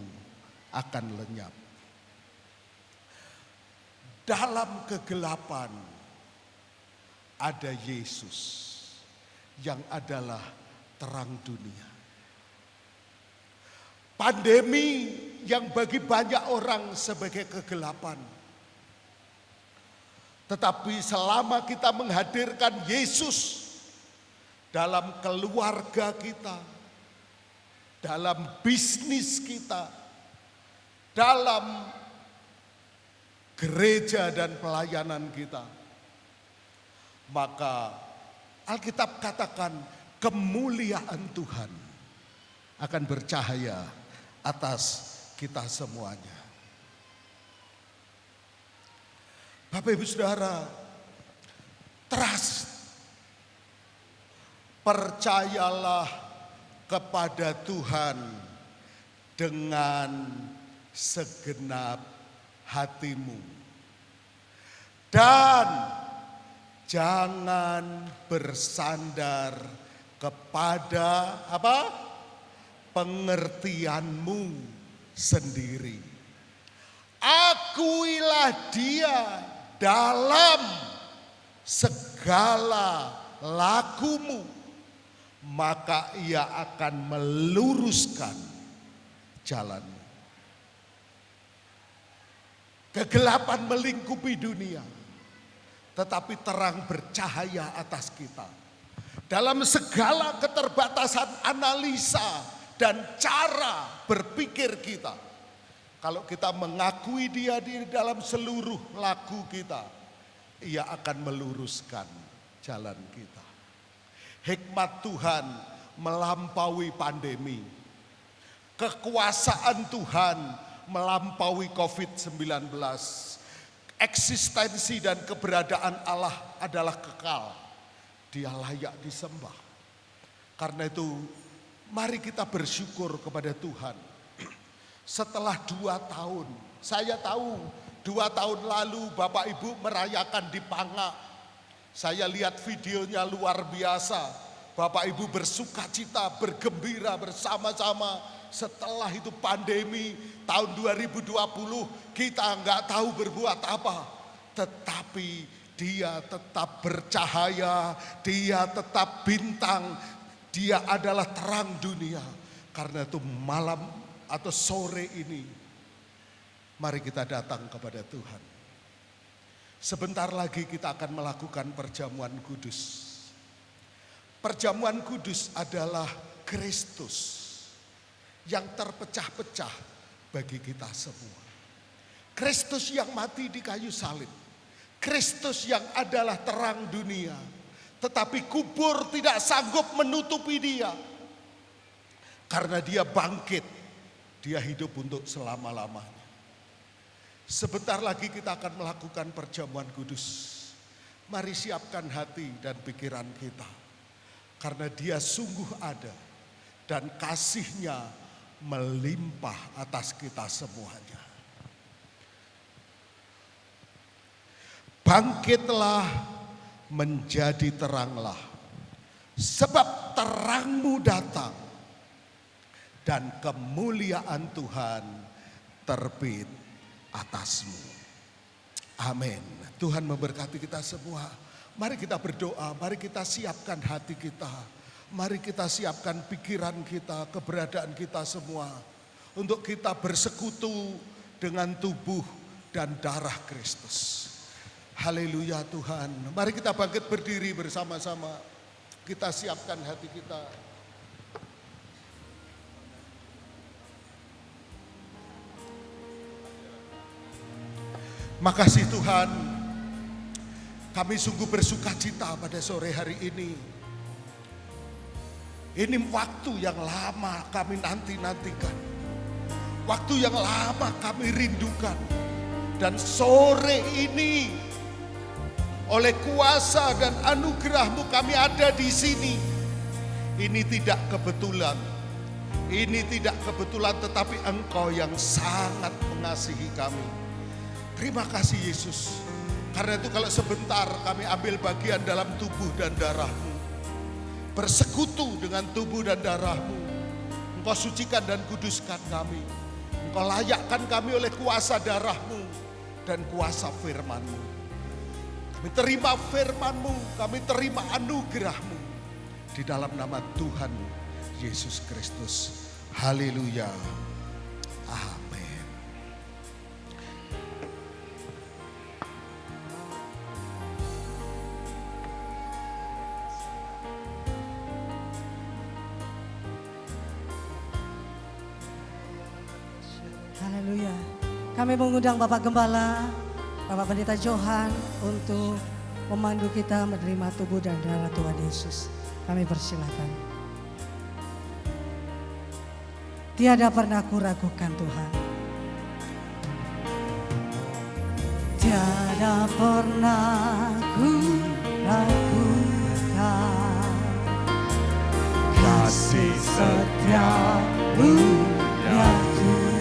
S6: akan lenyap. Dalam kegelapan ada Yesus yang adalah terang dunia. Pandemi yang bagi banyak orang sebagai kegelapan, tetapi selama kita menghadirkan Yesus dalam keluarga kita, dalam bisnis kita, dalam gereja dan pelayanan kita, maka Alkitab katakan kemuliaan Tuhan akan bercahaya atas kita semuanya. Bapak Ibu Saudara, trust. Percayalah kepada Tuhan dengan segenap hatimu. Dan jangan bersandar kepada apa? Pengertianmu sendiri. Akuilah Dia dalam segala lakumu, maka Ia akan meluruskan jalanmu. Kegelapan melingkupi dunia, tetapi terang bercahaya atas kita. Dalam segala keterbatasan analisa dan cara berpikir kita, Kalau kita mengakui Dia di dalam seluruh laku kita, Ia akan meluruskan jalan kita. Hikmat Tuhan melampaui pandemi. Kekuasaan Tuhan melampaui COVID-19. Eksistensi dan keberadaan Allah adalah kekal. Dia layak disembah. Karena itu mari kita bersyukur kepada Tuhan. Setelah 2 tahun, saya tahu 2 tahun lalu Bapak Ibu merayakan di Panga. Saya lihat videonya luar biasa. Bapak Ibu bersukacita, bergembira bersama-sama. Setelah itu pandemi tahun 2020 kita nggak tahu berbuat apa. Tetapi Dia tetap bercahaya, Dia tetap bintang, Dia adalah terang dunia. Karena itu malam atau sore ini, mari kita datang kepada Tuhan. Sebentar lagi kita akan melakukan perjamuan kudus. Perjamuan kudus adalah Kristus yang terpecah-pecah bagi kita semua. Kristus yang mati di kayu salib. Kristus yang adalah terang dunia. Tetapi kubur tidak sanggup menutupi Dia. Karena Dia bangkit. Dia hidup untuk selama-lamanya. Sebentar lagi kita akan melakukan perjamuan kudus. Mari siapkan hati dan pikiran kita. Karena Dia sungguh ada. Dan kasih-Nya melimpah atas kita semuanya. Bangkitlah menjadi teranglah. Sebab terangmu datang. Dan kemuliaan Tuhan terbit atasmu. Amin. Tuhan memberkati kita semua. Mari kita berdoa, mari kita siapkan hati kita. Mari kita siapkan pikiran kita, keberadaan kita semua. Untuk kita bersekutu dengan tubuh dan darah Kristus. Haleluya Tuhan. Mari kita bangkit berdiri bersama-sama. Kita siapkan hati kita. Makasih Tuhan, kami sungguh bersukacita pada sore hari ini. Ini waktu yang lama kami nanti-nantikan. Waktu yang lama kami rindukan. Dan sore ini, oleh kuasa dan anugerah-Mu kami ada di sini. Ini tidak kebetulan. Ini tidak kebetulan, tetapi Engkau yang sangat mengasihi kami. Terima kasih Yesus. Karena itu kalau sebentar kami ambil bagian dalam tubuh dan darah-Mu. Bersekutu dengan tubuh dan darah-Mu. Engkau sucikan dan kuduskan kami. Engkau layakkan kami oleh kuasa darah-Mu dan kuasa firman-Mu. Kami terima firman-Mu, kami terima anugerah-Mu. Di dalam nama Tuhan Yesus Kristus. Haleluya. Amin.
S3: Haleluya. Kami mengundang Bapak Gembala, Bapak Pendeta Johan untuk memandu kita menerima tubuh dan darah Tuhan Yesus. Kami persilakan. Tiada pernah kuragukan Tuhan. Tiada pernah kuragukan kasih setia-Mu ya Tuhan.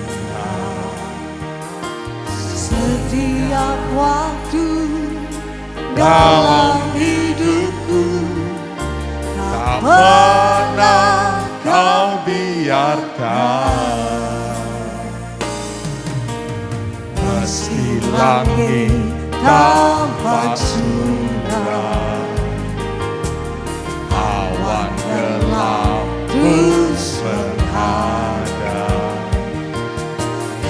S3: Setiap waktu dalam hidupku tak pernah Kau biarkan. Meski langit tampak suram, awan gelap terus menghadap,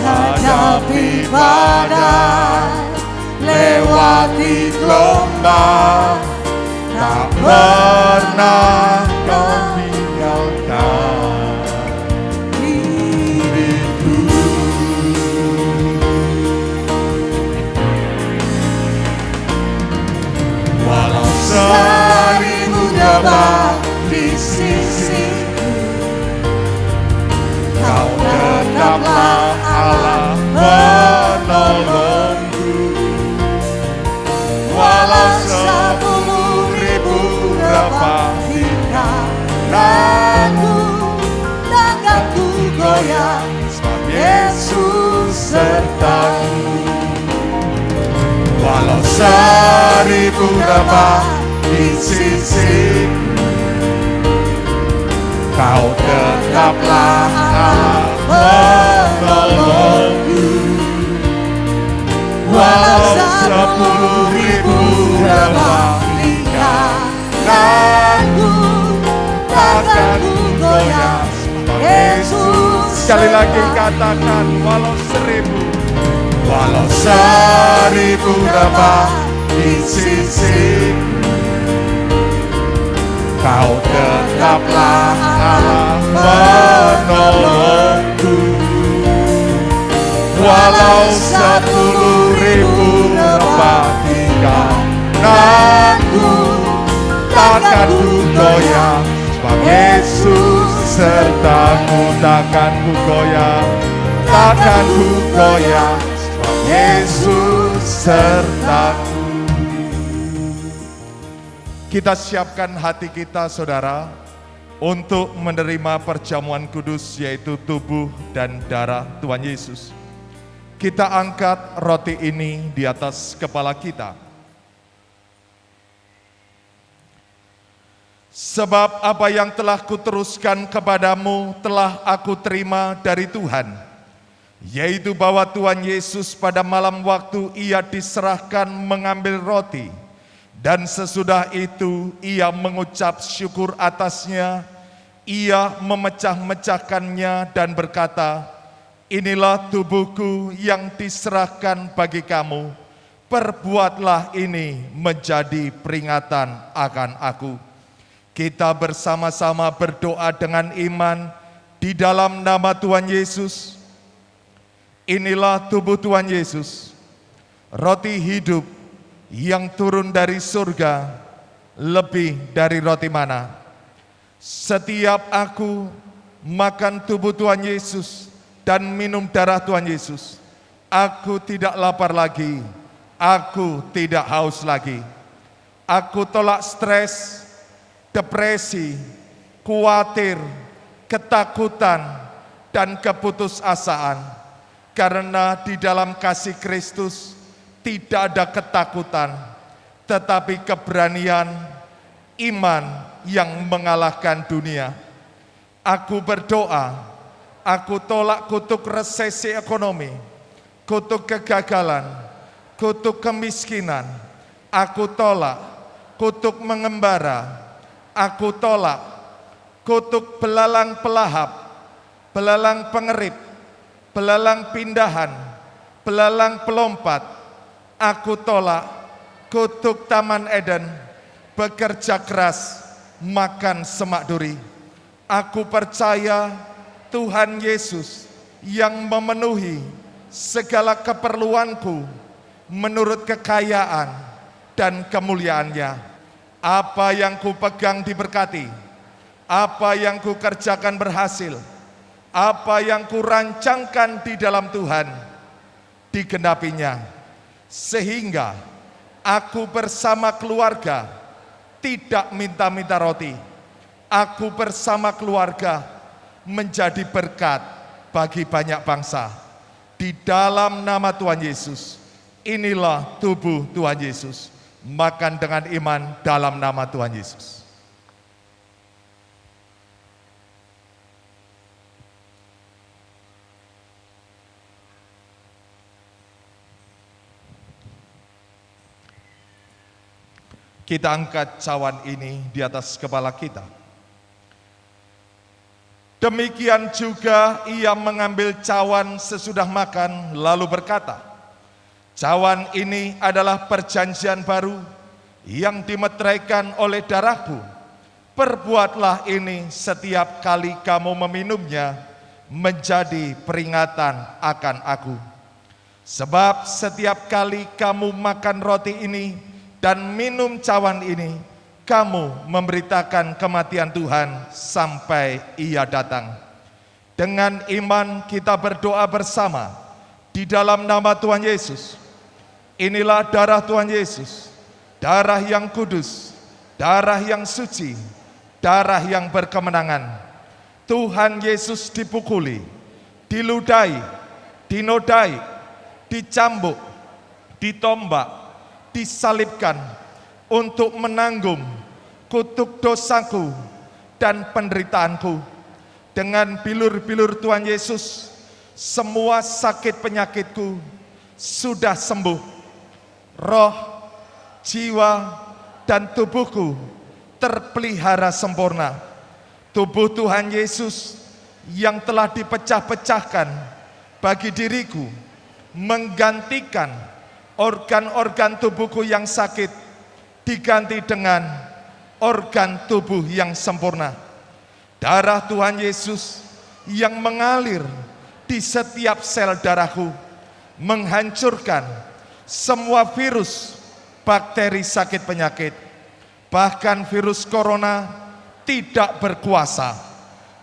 S3: hadapi badai, lewati gelombang, tak pernah Kau tinggalkan diriku.
S7: seribu rebah di sisiku, Kau tetaplah Allah penolongku. Walau 10.000 rebah di kananku, takkan ku goyah. Yesus, sekali lagi katakan, walau 1000 rebah di sisiku, Kau tetaplah Allah penolongku. Walau 10.000 rebah di kananku, takkan ku goyah, sebab Yesus sertaku. Takkan ku goyah, takkan ku goyah, sebab Yesus sertaku. Kita siapkan hati kita, saudara, untuk menerima perjamuan kudus, yaitu tubuh dan darah Tuhan Yesus. Kita angkat roti ini di atas kepala kita. Sebab apa yang telah kuteruskan kepadamu telah aku terima dari Tuhan, yaitu bahwa Tuhan Yesus pada malam waktu ia diserahkan mengambil roti, dan sesudah itu ia mengucap syukur atasnya, ia memecah-mecahkannya dan berkata, inilah tubuhku yang diserahkan bagi kamu, perbuatlah ini menjadi peringatan akan aku. Kita bersama-sama berdoa dengan iman di dalam nama Tuhan Yesus. Inilah tubuh Tuhan Yesus, roti hidup yang turun dari surga, lebih dari roti mana. Setiap aku makan tubuh Tuhan Yesus dan minum darah Tuhan Yesus, aku tidak lapar lagi, aku tidak haus lagi. Aku tolak stres, depresi, khawatir, ketakutan, dan keputusasaan, karena di dalam kasih Kristus tidak ada ketakutan, tetapi keberanian, iman yang mengalahkan dunia. Aku berdoa, aku tolak kutuk resesi ekonomi, kutuk kegagalan, kutuk kemiskinan. Aku tolak kutuk mengembara, aku tolak kutuk belalang pelahap, belalang pengerip, belalang pindahan, belalang pelompat. Aku tolak kutuk Taman Eden, bekerja keras, makan semak duri. Aku percaya Tuhan Yesus yang memenuhi segala keperluanku menurut kekayaan dan kemuliaannya. Apa yang ku pegang diberkati, apa yang ku kerjakan berhasil, apa yang ku rancangkan di dalam Tuhan digenapinya. Sehingga aku bersama keluarga tidak minta-minta roti. Aku bersama keluarga menjadi berkat bagi banyak bangsa. Di dalam nama Tuhan Yesus, inilah tubuh Tuhan Yesus. Makan dengan iman dalam nama Tuhan Yesus. Kita angkat cawan ini di atas kepala kita. Demikian juga ia mengambil cawan sesudah makan, lalu berkata, cawan ini adalah perjanjian baru yang dimeteraikan oleh darahku. Perbuatlah ini setiap kali kamu meminumnya menjadi peringatan akan aku. Sebab setiap kali kamu makan roti ini dan minum cawan ini, kamu memberitakan kematian Tuhan sampai ia datang. Dengan iman kita berdoa bersama di dalam nama Tuhan Yesus. Inilah darah Tuhan Yesus, darah yang kudus, darah yang suci, darah yang berkemenangan. Tuhan Yesus dipukuli, diludahi, dinodai, dicambuk, ditombak, disalibkan untuk menanggung kutuk dosaku dan penderitaanku. Dengan bilur-bilur Tuhan Yesus, semua sakit penyakitku sudah sembuh. Roh, jiwa, dan tubuhku terpelihara sempurna. Tubuh Tuhan Yesus yang telah dipecah-pecahkan bagi diriku menggantikan organ-organ tubuhku yang sakit, diganti dengan organ tubuh yang sempurna. Darah Tuhan Yesus yang mengalir di setiap sel darahku menghancurkan semua virus, bakteri sakit penyakit. Bahkan virus corona tidak berkuasa.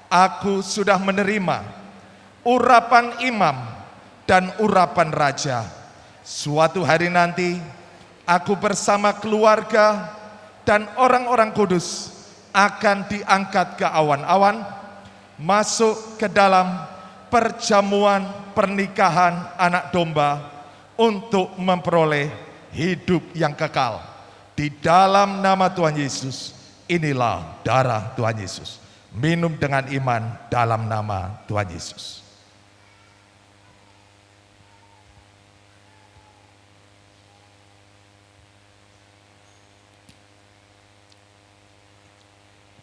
S7: Aku sudah menerima urapan imam dan urapan raja. Suatu hari nanti aku bersama keluarga dan orang-orang kudus akan diangkat ke awan-awan, masuk ke dalam perjamuan pernikahan anak domba untuk memperoleh hidup yang kekal. Di dalam nama Tuhan Yesus, inilah darah Tuhan Yesus. Minum dengan iman dalam nama Tuhan Yesus.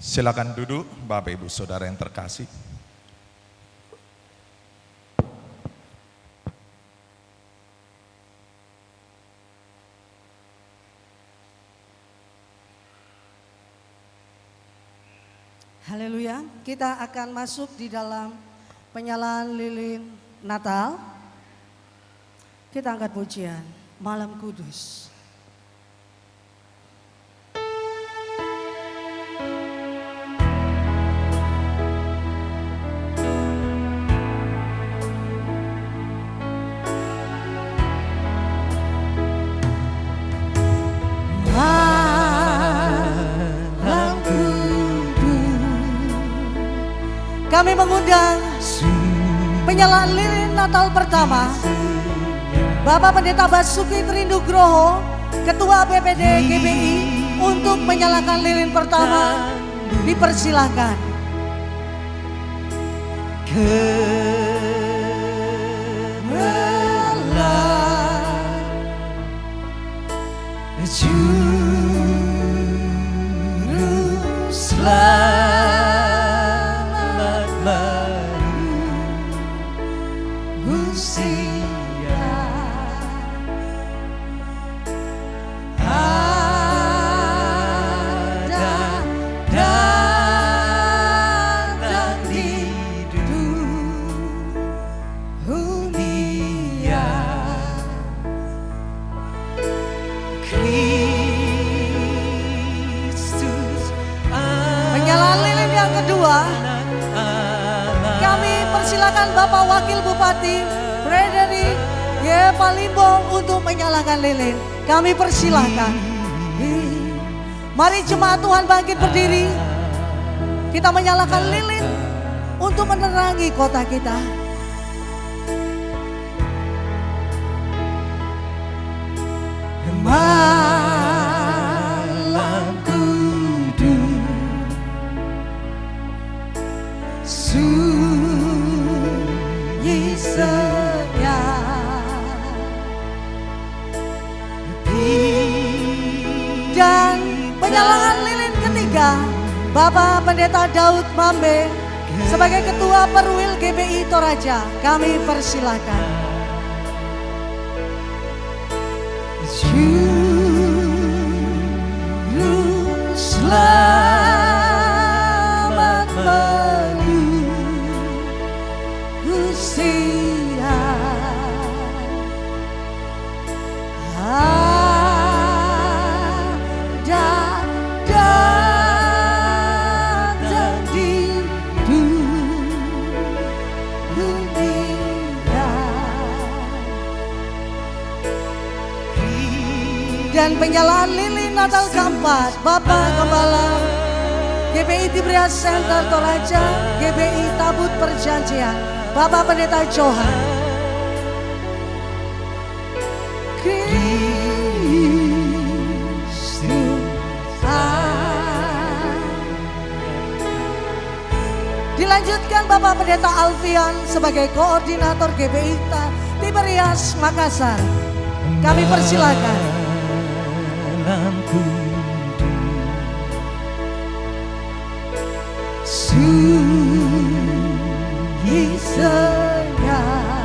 S7: Silakan duduk, Bapak Ibu Saudara yang terkasih.
S3: Haleluya, kita akan masuk di dalam penyalaan lilin Natal. Kita angkat pujian Malam Kudus. Kami mengundang penyalaan lilin Natal pertama Bapak Pendeta Basuki Trinugroho, Ketua BPD GBI, untuk menyalakan lilin pertama. Dipersilakan.
S5: Juru selamat baru usia, ada datang di dunia.
S3: Penyalaan lilin yang kedua, kami persilakan Bapak Wakil Bupati Frederick Y. Palimbong untuk menyalakan lilin. Kami persilakan. Mari jemaat Tuhan bangkit berdiri. Kita menyalakan lilin untuk menerangi kota kita.
S5: Malam kudus sunyi senyap,
S3: Dan penyalaan lilin ketiga, Bapak Pendeta Daud Mambe sebagai Ketua Perwil GBI Toraja, kami persilakan.
S5: Juru selamat baru usia,
S3: Ada datang di dunia. Dan penyalaan lilin Natal keempat, Bapak Gembala GBI Tiberias Center Toraja, GBI Tabut Perjanjian, Bapak Pendeta Johan. Dilanjutkan Bapak Pendeta Alfian sebagai koordinator GBI Tiberias Makassar. Kami persilakan.
S4: Malamku
S3: Sunyi senyap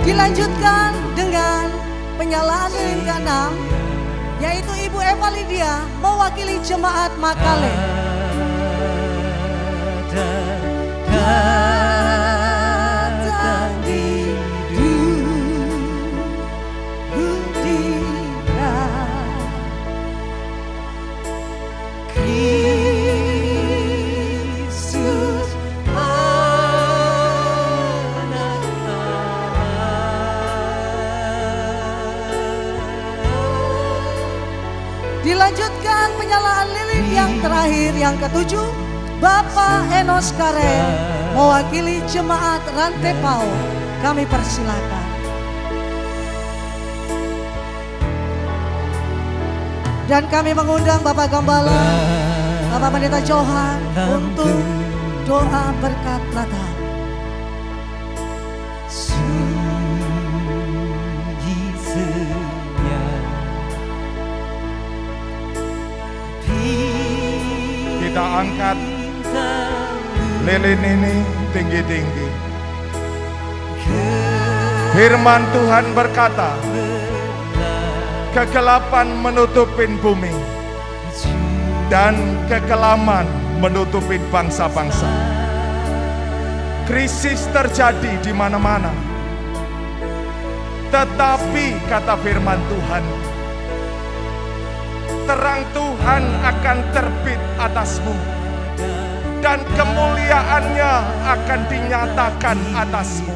S3: Dilanjutkan dengan penyalaan lilin ke-6, yaitu Ibu Eva Lydia mewakili jemaat Makale. Datang di dunia, Kristus Dilanjutkan penyalaan lilin yang terakhir, yang ketujuh, Bapak Enos Karel mewakili jemaat Rantepao. Kami persilakan. Dan kami mengundang Bapak Gembala, Bapak Pendeta Johan untuk doa berkat Natal.
S7: Kita angkat lilin ini tinggi-tinggi. Firman Tuhan berkata, kegelapan menutupin bumi dan kekelaman menutupin bangsa-bangsa. Krisis terjadi di mana-mana. Tetapi kata firman Tuhan, terang Tuhan akan terbit atasmu dan kemuliaannya akan dinyatakan atasmu.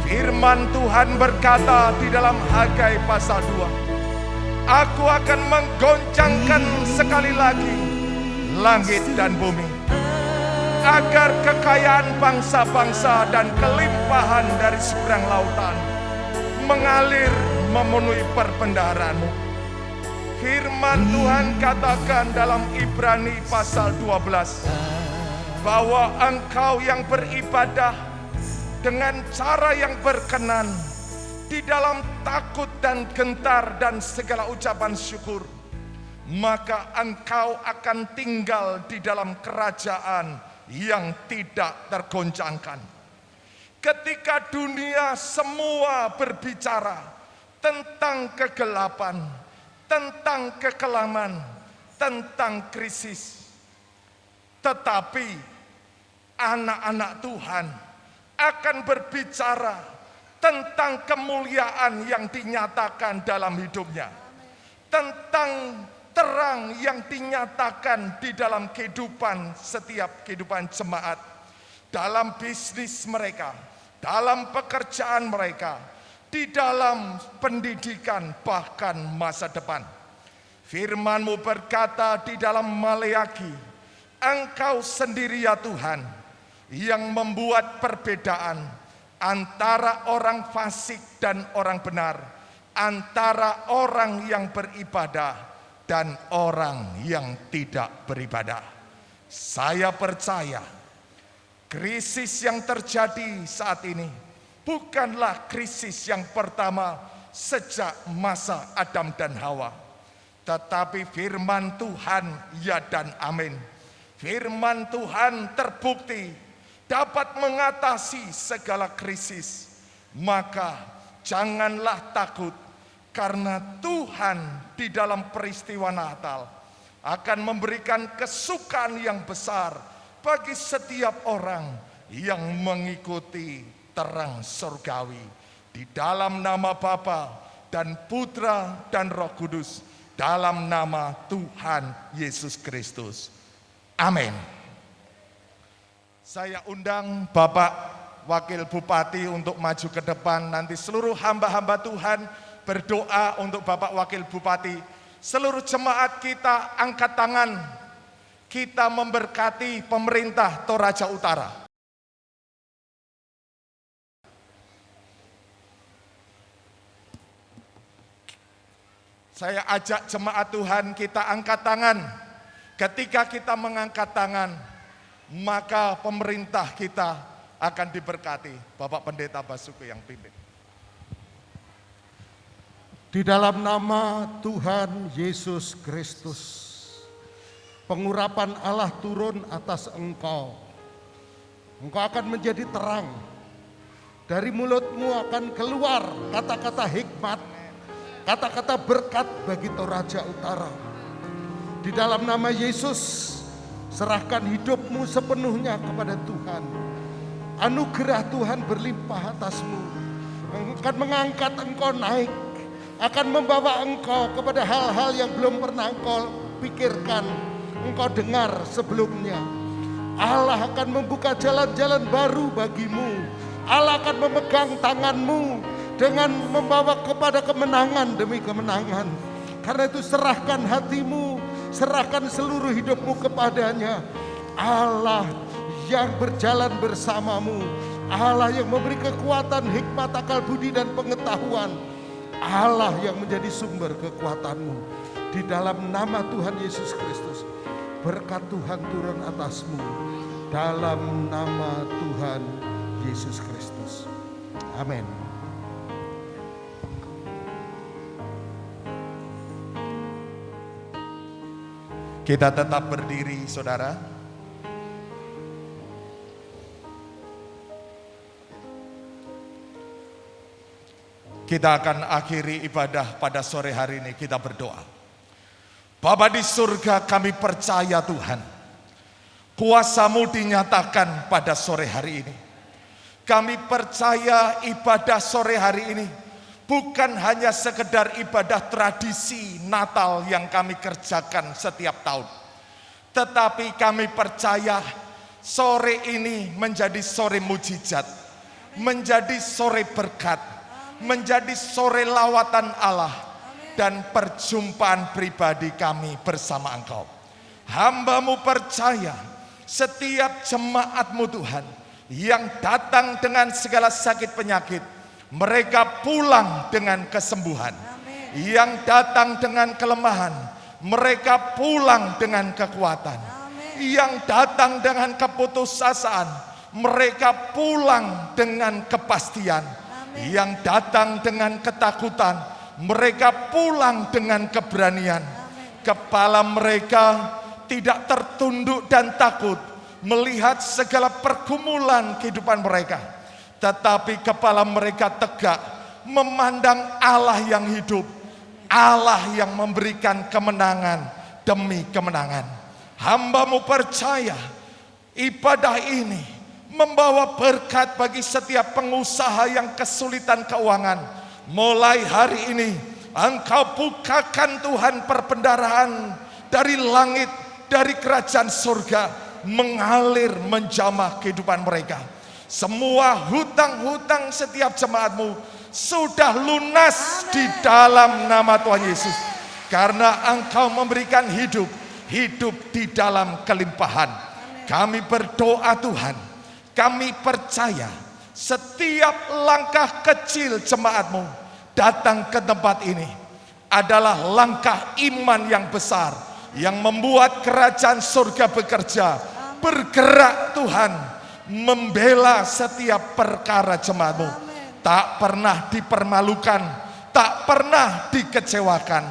S7: Firman Tuhan berkata di dalam Hagai pasal 2, aku akan menggoncangkan sekali lagi langit dan bumi, agar kekayaan bangsa-bangsa dan kelimpahan dari seberang lautan mengalir memenuhi perbendaharaanmu. Firman Tuhan katakan dalam Ibrani pasal 12 bahwa engkau yang beribadah dengan cara yang berkenan di dalam takut dan gentar dan segala ucapan syukur, maka engkau akan tinggal di dalam kerajaan yang tidak tergoncangkan. Ketika dunia semua berbicara tentang kegelapan, tentang kekelaman, tentang krisis, tetapi anak-anak Tuhan akan berbicara tentang kemuliaan yang dinyatakan dalam hidupnya, tentang terang yang dinyatakan di dalam kehidupan setiap kehidupan jemaat, dalam bisnis mereka, dalam pekerjaan mereka, di dalam pendidikan, bahkan masa depan. Firman-Mu berkata di dalam Maleaki, engkau sendiri ya Tuhan yang membuat perbedaan antara orang fasik dan orang benar, antara orang yang beribadah dan orang yang tidak beribadah. Saya percaya krisis yang terjadi saat ini bukanlah krisis yang pertama sejak masa Adam dan Hawa. Tetapi firman Tuhan ya dan amin. Firman Tuhan terbukti dapat mengatasi segala krisis. Maka janganlah takut, karena Tuhan di dalam peristiwa Natal akan memberikan kesukaan yang besar bagi setiap orang yang mengikuti terang surgawi. Di dalam nama Bapa dan Putra dan Roh Kudus, dalam nama Tuhan Yesus Kristus. Amin. Saya undang Bapak Wakil Bupati untuk maju ke depan. Nanti seluruh hamba-hamba Tuhan berdoa untuk Bapak Wakil Bupati. Seluruh jemaat kita angkat tangan. Kita memberkati pemerintah Toraja Utara. Saya ajak jemaat Tuhan kita angkat tangan. Ketika kita mengangkat tangan, maka pemerintah kita akan diberkati. Bapak Pendeta Basuki yang pimpin.
S6: Di dalam nama Tuhan Yesus Kristus, pengurapan Allah turun atas engkau. Engkau akan menjadi terang. Dari mulutmu akan keluar kata-kata hikmat, kata-kata berkat bagi Toraja Utara. Di dalam nama Yesus, serahkan hidupmu sepenuhnya kepada Tuhan. Anugerah Tuhan berlimpah atasmu. Akan mengangkat engkau naik. Akan membawa engkau kepada hal-hal yang belum pernah engkau pikirkan, engkau dengar sebelumnya. Allah akan membuka jalan-jalan baru bagimu. Allah akan memegang tanganmu dengan membawa kepada kemenangan demi kemenangan. Karena itu serahkan hatimu, serahkan seluruh hidupmu kepadanya. Allah yang berjalan bersamamu, Allah yang memberi kekuatan, hikmat, akal budi dan pengetahuan, Allah yang menjadi sumber kekuatanmu. Di dalam nama Tuhan Yesus Kristus, berkat Tuhan turun atasmu. Dalam nama Tuhan Yesus Kristus. Amin.
S7: Kita tetap berdiri, saudara. Kita akan akhiri ibadah pada sore hari ini, kita berdoa. Bapa di surga, kami percaya Tuhan, kuasa-Mu dinyatakan pada sore hari ini. Kami percaya ibadah sore hari ini bukan hanya sekedar ibadah tradisi Natal yang kami kerjakan setiap tahun. Tetapi kami percaya sore ini menjadi sore mujizat, menjadi sore berkat, menjadi sore lawatan Allah dan perjumpaan pribadi kami bersama Engkau. Hamba-Mu percaya setiap jemaat-Mu Tuhan yang datang dengan segala sakit penyakit, mereka pulang dengan kesembuhan. Yang datang dengan kelemahan, mereka pulang dengan kekuatan. Yang datang dengan keputusasaan, mereka pulang dengan kepastian. Yang datang dengan ketakutan, mereka pulang dengan keberanian. Kepala mereka tidak tertunduk dan takut melihat segala pergumulan kehidupan mereka, tetapi kepala mereka tegak memandang Allah yang hidup, Allah yang memberikan kemenangan demi kemenangan. Hamba-Mu percaya ibadah ini membawa berkat bagi setiap pengusaha yang kesulitan keuangan. Mulai hari ini Engkau bukakan Tuhan perbendaharaan dari langit, dari kerajaan surga, mengalir menjamah kehidupan mereka. Semua hutang-hutang setiap jemaat-Mu sudah lunas di dalam nama Tuhan Yesus. Karena Engkau memberikan hidup, hidup di dalam kelimpahan. Kami berdoa Tuhan, kami percaya setiap langkah kecil jemaat-Mu datang ke tempat ini adalah langkah iman yang besar yang membuat kerajaan surga bekerja, bergerak Tuhan, membela setiap perkara jemaat-Mu. Tak pernah dipermalukan, tak pernah dikecewakan.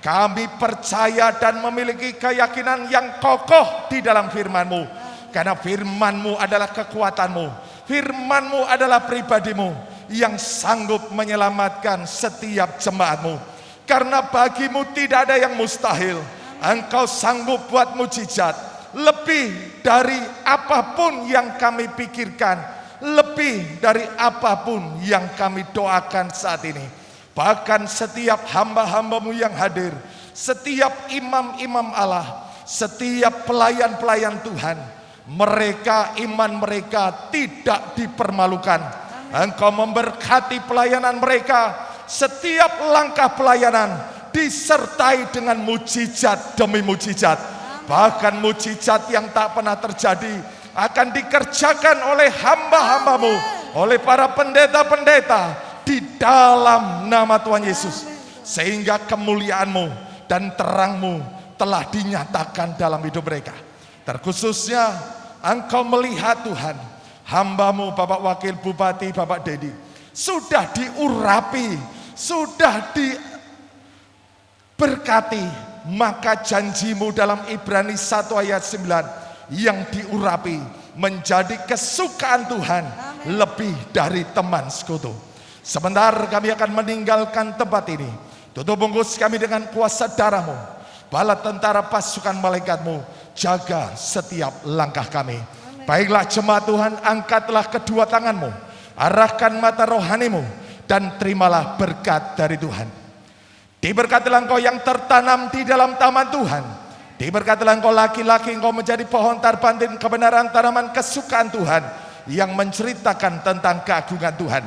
S7: Kami percaya dan memiliki keyakinan yang kokoh di dalam firman-Mu. Karena firman-Mu adalah kekuatan-Mu, firman-Mu adalah pribadi-Mu yang sanggup menyelamatkan setiap jemaat-Mu. Karena bagi-Mu tidak ada yang mustahil. Engkau sanggup buat mujizat lebih dari apapun yang kami pikirkan, lebih dari apapun yang kami doakan saat ini. Bahkan setiap hamba-hamba-Mu yang hadir, setiap imam-imam Allah, setiap pelayan-pelayan Tuhan, mereka, iman mereka tidak dipermalukan. Engkau memberkati pelayanan mereka, setiap langkah pelayanan disertai dengan mujizat demi mujizat. Bahkan mujizat yang tak pernah terjadi akan dikerjakan oleh hamba-hambamu, oleh para pendeta-pendeta di dalam nama Tuhan Yesus. Sehingga kemuliaanmu dan terangmu telah dinyatakan dalam hidup mereka. Terkhususnya engkau melihat Tuhan, hambamu Bapak Wakil Bupati, Bapak Dedi, sudah diurapi, sudah diberkati. Maka janjimu dalam Ibrani 1 ayat 9 yang diurapi menjadi kesukaan Tuhan lebih dari teman sekutu. Sebentar kami akan meninggalkan tempat ini. Tutup bungkus kami dengan kuasa darah-Mu. Bala tentara pasukan malaikatmu jaga setiap langkah kami. Baiklah jemaat Tuhan, angkatlah kedua tanganmu, arahkan mata rohanimu, dan terimalah berkat dari Tuhan. Diberkatilah engkau yang tertanam di dalam taman Tuhan. Diberkatilah engkau laki-laki, engkau menjadi pohon tarbantin kebenaran, tanaman kesukaan Tuhan yang menceritakan tentang keagungan Tuhan.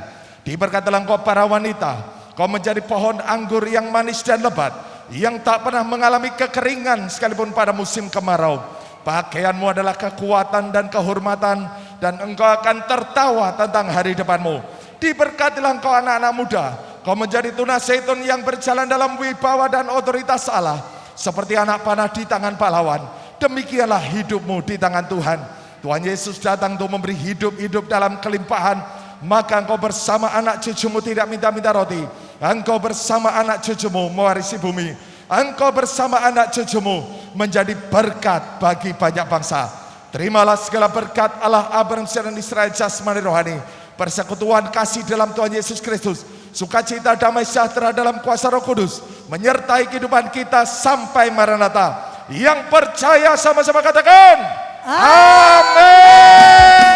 S7: Diberkatilah engkau para wanita, kau menjadi pohon anggur yang manis dan lebat, yang tak pernah mengalami kekeringan sekalipun pada musim kemarau. Pakaianmu adalah kekuatan dan kehormatan, dan engkau akan tertawa tentang hari depanmu. Diberkatilah engkau anak-anak muda, kau menjadi tunas zaitun yang berjalan dalam wibawa dan otoritas Allah, seperti anak panah di tangan pahlawan. Demikianlah hidupmu di tangan Tuhan. Tuhan Yesus datang untuk memberi hidup dalam kelimpahan. Maka engkau bersama anak cucumu tidak minta-minta roti. Engkau bersama anak cucumu mewarisi bumi. Engkau bersama anak cucumu menjadi berkat bagi banyak bangsa. Terimalah segala berkat Allah Abraham, dan Israel jasmani rohani, persekutuan kasih dalam Tuhan Yesus Kristus, sukacita damai sejahtera dalam kuasa Roh Kudus menyertai kehidupan kita sampai Maranatha. Yang percaya sama-sama katakan amin.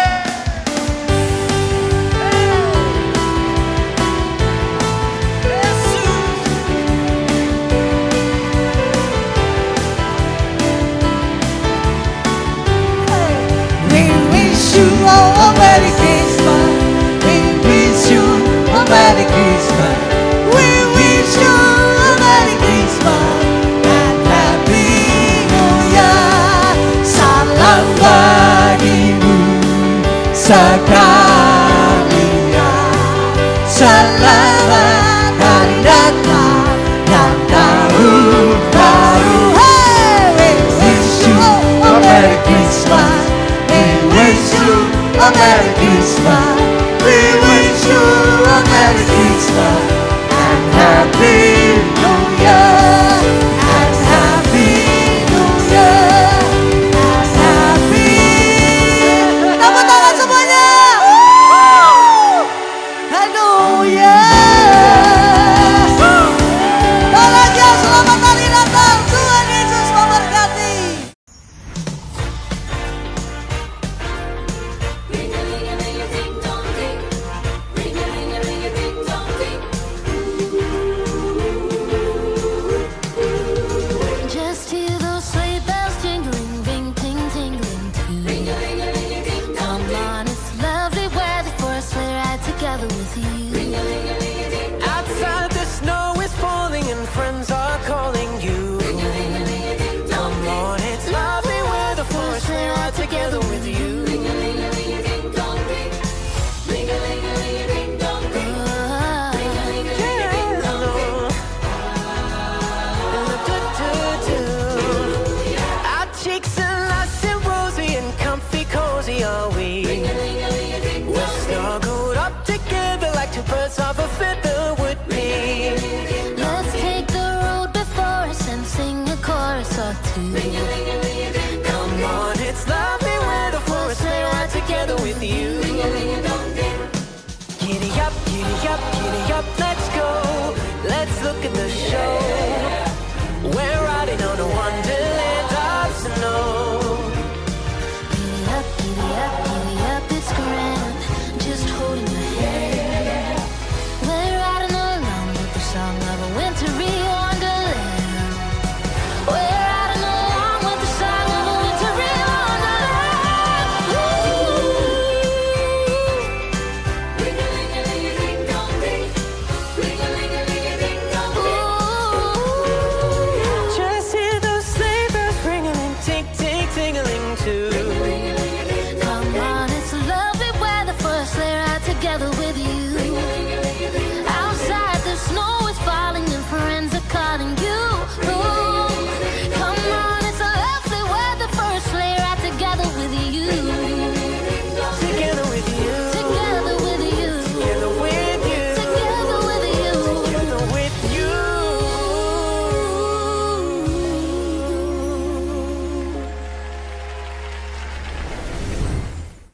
S5: We wish you a Merry Christmas. We wish you a Merry Christmas. We wish you a Merry Christmas and Happy New Year. Salam bagimu sekalian. Selamat hari Natal dan tahun baru. Hey, we wish you a Merry Christmas. A Merry Christmas. We wish you a Merry Christmas and Happy